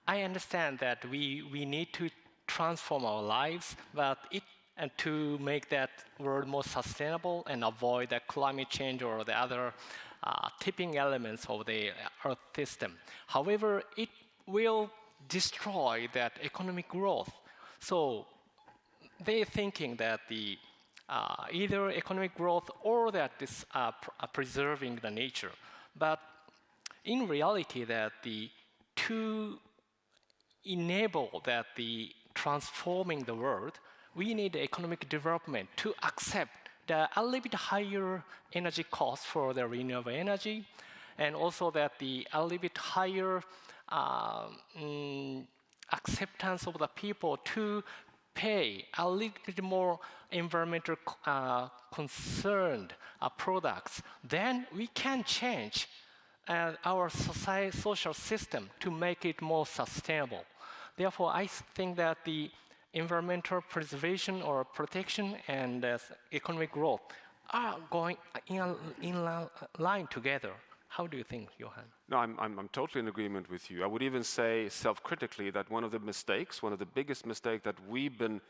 I understand that we need to transform our lives, but and to make that world more sustainable and avoid the climate change or the other tipping elements of the Earth system. However, it will destroy that economic growth. So they're thinking that the either economic growth or that this preserving the nature. But in reality, that to enable that the transforming the world, we need economic development to accept a little bit higher energy cost for the renewable energy, and also that a little bit higher acceptance of the people to pay a little bit more environmental concerned products. Then we can change our social system to make it more sustainable. Therefore, I think that the environmental preservation or protection and economic growth are going in line together. How do you think, Johan? No, I'm totally in agreement with you. I would even say self-critically that one of the biggest mistakes that we've been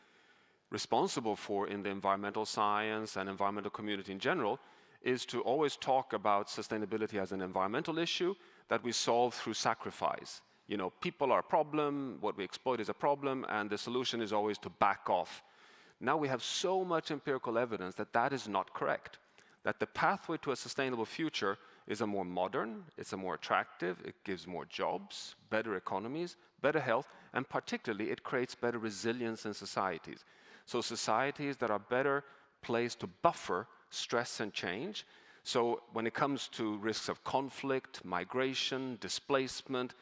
responsible for in the environmental science and environmental community in general is to always talk about sustainability as an environmental issue that we solve through sacrifice. You know, people are a problem, what we exploit is a problem, and the solution is always to back off. Now we have so much empirical evidence that that is not correct, that the pathway to a sustainable future is a more modern, it's a more attractive, it gives more jobs, better economies, better health, and particularly it creates better resilience in societies. So societies that are better placed to buffer stress and change. So when it comes to risks of conflict, migration, displacement,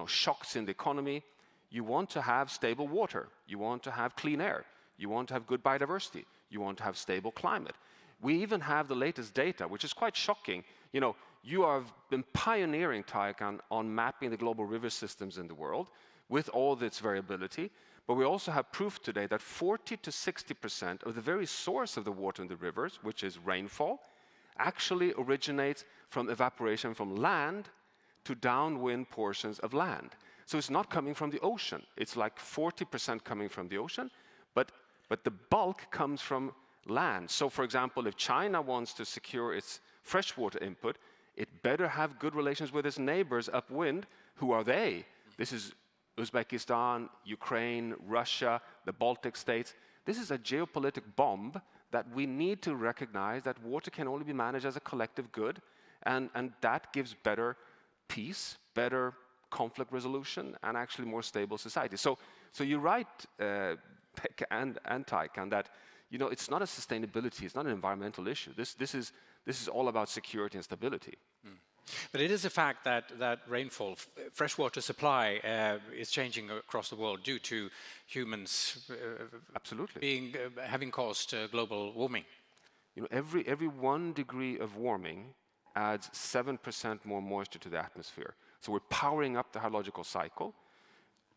shocks in the economy, you want to have stable water, you want to have clean air, you want to have good biodiversity, you want to have stable climate. We even have the latest data, which is quite shocking. You know, you have been pioneering, Taikan, on mapping the global river systems in the world with all its variability, but we also have proof today that 40 to 60% of the very source of the water in the rivers, which is rainfall, actually originates from evaporation from land to downwind portions of land. So it's not coming from the ocean. It's like 40% coming from the ocean, but the bulk comes from land. So for example, if China wants to secure its freshwater input, it better have good relations with its neighbors upwind. Who are they? This is Uzbekistan, Ukraine, Russia, the Baltic states. This is a geopolitical bomb that we need to recognize that water can only be managed as a collective good, and that gives better peace, better conflict resolution, and actually more stable society. So you're right, Pekka and Taikan, that it's not a sustainability, it's not an environmental issue. This is all about security and stability. But it is a fact that rainfall, freshwater supply is changing across the world due to humans absolutely having caused global warming. Every 1 degree of warming adds 7% more moisture to the atmosphere. So we're powering up the hydrological cycle.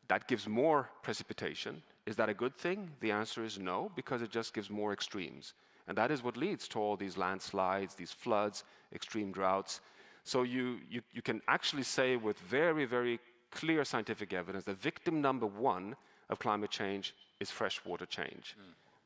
That gives more precipitation. Is that a good thing? The answer is no, because it just gives more extremes. And that is what leads to all these landslides, these floods, extreme droughts. So you can actually say with very, very clear scientific evidence that victim number 1 of climate change is freshwater change.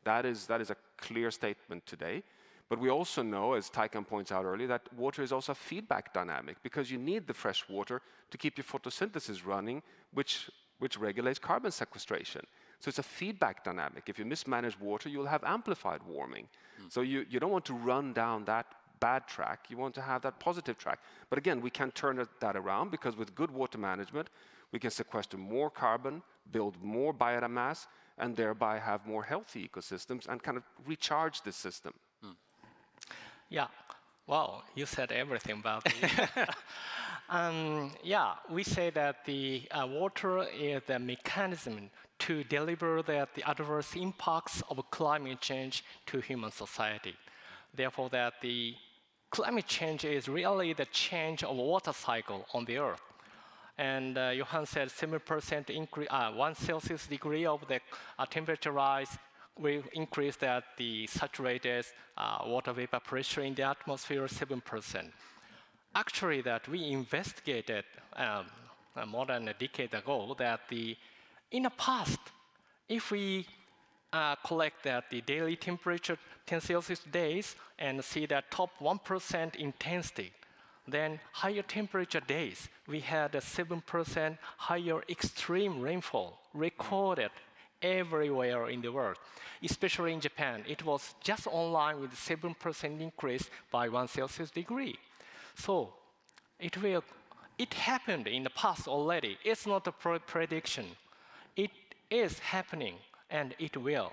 That is a clear statement today. But we also know, as Taikan points out earlier, that water is also a feedback dynamic, because you need the fresh water to keep your photosynthesis running, which regulates carbon sequestration. So it's a feedback dynamic. If you mismanage water, you'll have amplified warming. So you don't want to run down that bad track. You want to have that positive track. But again, we can turn that around, because with good water management, we can sequester more carbon, build more biomass, and thereby have more healthy ecosystems and kind of recharge the system. Yeah, wow, you said everything about it. Yeah, we say that the water is the mechanism to deliver the adverse impacts of climate change to human society. Therefore, that the climate change is really the change of water cycle on the Earth. And Johan said 7% increase, 1 Celsius degree of the temperature rise will increase that the saturated water vapor pressure in the atmosphere 7%. Actually, that we investigated more than a decade ago that in the past, if we collect that the daily temperature 10 Celsius days and see that top 1% intensity, then higher temperature days, we had a 7% higher extreme rainfall recorded everywhere in the world, especially in Japan. It was just online with 7% increase by 1 Celsius degree. So it happened in the past already. It's not a prediction. It is happening, and it will.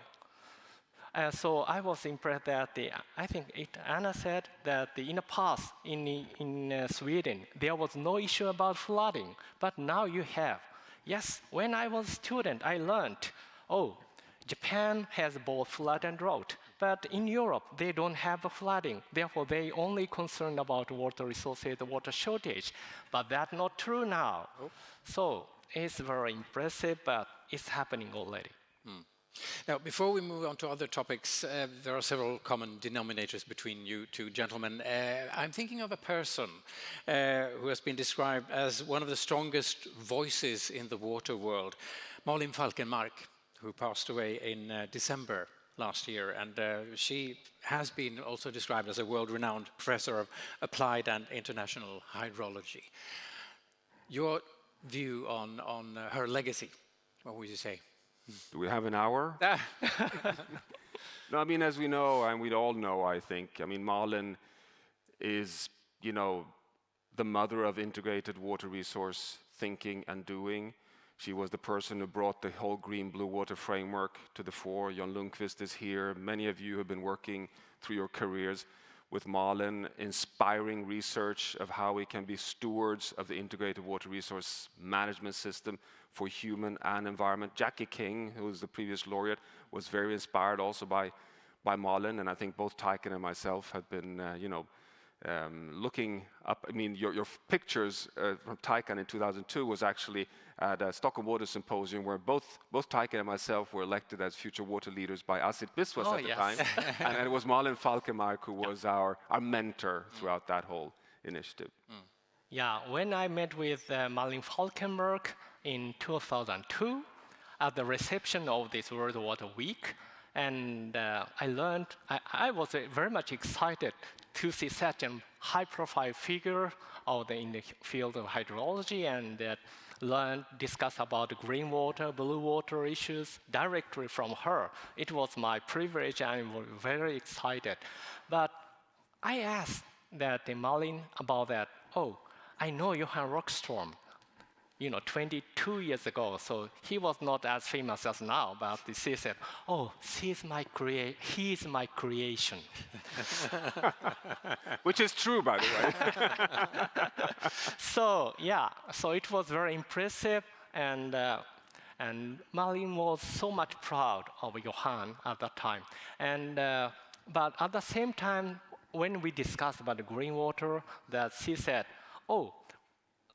So I was impressed that I think Anna said that in the past in Sweden, there was no issue about flooding, but now you have. Yes, when I was a student, I learned, Japan has both flood and drought, but in Europe, they don't have a flooding. Therefore, they only concerned about water resources, the water shortage. But that's not true now. So it's very impressive, but it's happening already. Now, before we move on to other topics, there are several common denominators between you two gentlemen. I'm thinking of a person who has been described as one of the strongest voices in the water world, Malin Falkenmark, who passed away in December last year. And she has been also described as a world-renowned professor of applied and international hydrology. Your view on her legacy, what would you say? Do we have an hour? No, I mean, as we know, and we all know, I think, I mean, Malin is, the mother of integrated water resource thinking and doing. She was the person who brought the whole green-blue water framework to the fore. Jan Lundqvist is here. Many of you have been working through your careers with Malin, inspiring research of how we can be stewards of the integrated water resource management system for human and environment. Jackie King, who was the previous laureate, was very inspired also by Malin, and I think both Taikan and myself have been, looking up. I mean, your pictures from Taikan in 2002 was actually at a Stockholm Water Symposium where both Taikan and myself were elected as future water leaders by Asit Biswas at the time. And it was Malin Falkenmark who was our mentor throughout that whole initiative. Yeah, when I met with Malin Falkenmark in 2002 at the reception of this World Water Week, and I learned, I was very much excited to see such a high-profile figure in the field of hydrology, and discuss about green water, blue water issues directly from her. It was my privilege, and I was very excited. But I asked Malin about that. I know Johan Rockström, 22 years ago, so he was not as famous as now, but she said, he's my creation. Which is true, by the way. So it was very impressive, and Malin was so much proud of Johan at that time. And but at the same time, when we discussed about the green water, that she said,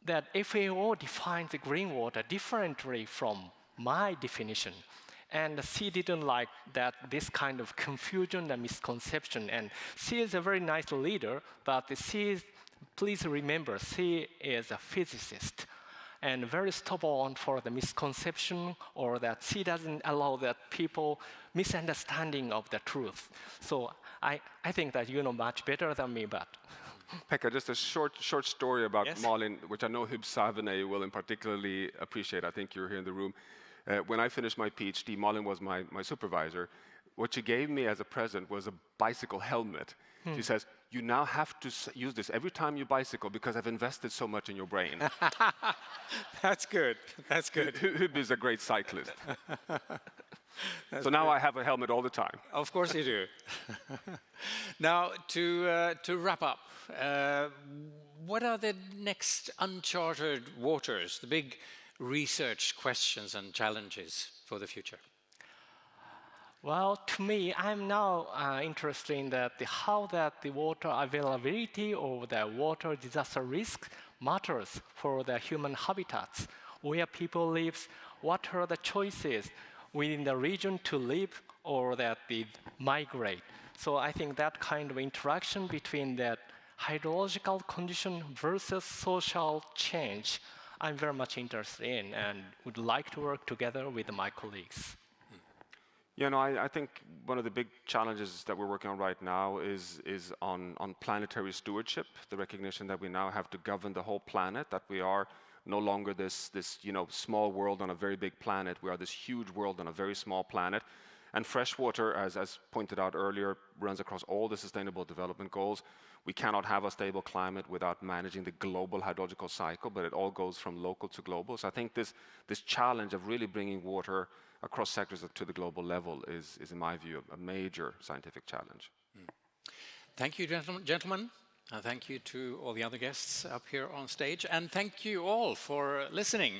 that FAO defines the green water differently from my definition. And she didn't like this kind of confusion and misconception. And she is a very nice leader, but please remember, she is a physicist and very stubborn for the misconception, or that she doesn't allow that people misunderstanding of the truth. So I think that you know much better than me, but... Pekka, just a short story about Malin, which I know Hub Savenay will in particularly appreciate. I think you're here in the room. When I finished my PhD, Malin was my supervisor. What she gave me as a present was a bicycle helmet. She says, you now have to use this every time you bicycle because I've invested so much in your brain. That's good. That's good. Hub is a great cyclist. So now I have a helmet all the time. Of course you do. Now, to wrap up, what are the next uncharted waters, the big research questions and challenges for the future? Well, to me, I'm now interested in how the water availability or the water disaster risk matters for the human habitats, where people live, what are the choices within the region to live or that they migrate. So I think that kind of interaction between that hydrological condition versus social change, I'm very much interested in and would like to work together with my colleagues. Yeah, no, I think one of the big challenges that we're working on right now is on planetary stewardship, the recognition that we now have to govern the whole planet, that we are no longer this small world on a very big planet. We are this huge world on a very small planet. And freshwater, as pointed out earlier, runs across all the Sustainable Development Goals. We cannot have a stable climate without managing the global hydrological cycle, but it all goes from local to global. So I think this challenge of really bringing water across sectors to the global level is in my view, a major scientific challenge. Thank you, gentlemen. Thank you to all the other guests up here on stage, and thank you all for listening.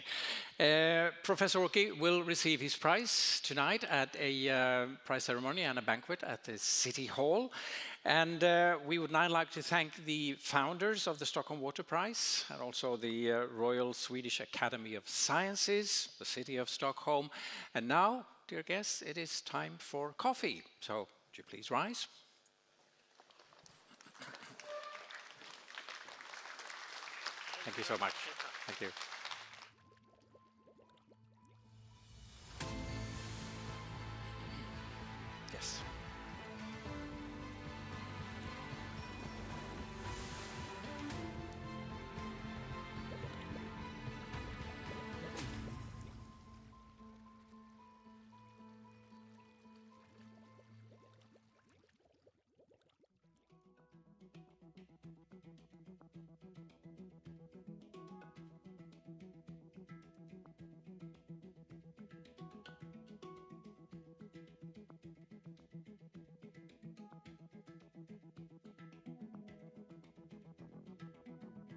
Professor Oki will receive his prize tonight at a prize ceremony and a banquet at the City Hall. And we would now like to thank the founders of the Stockholm Water Prize and also the Royal Swedish Academy of Sciences, the City of Stockholm. And now, dear guests, it is time for coffee. So, would you please rise? Thank you so much. Thank you.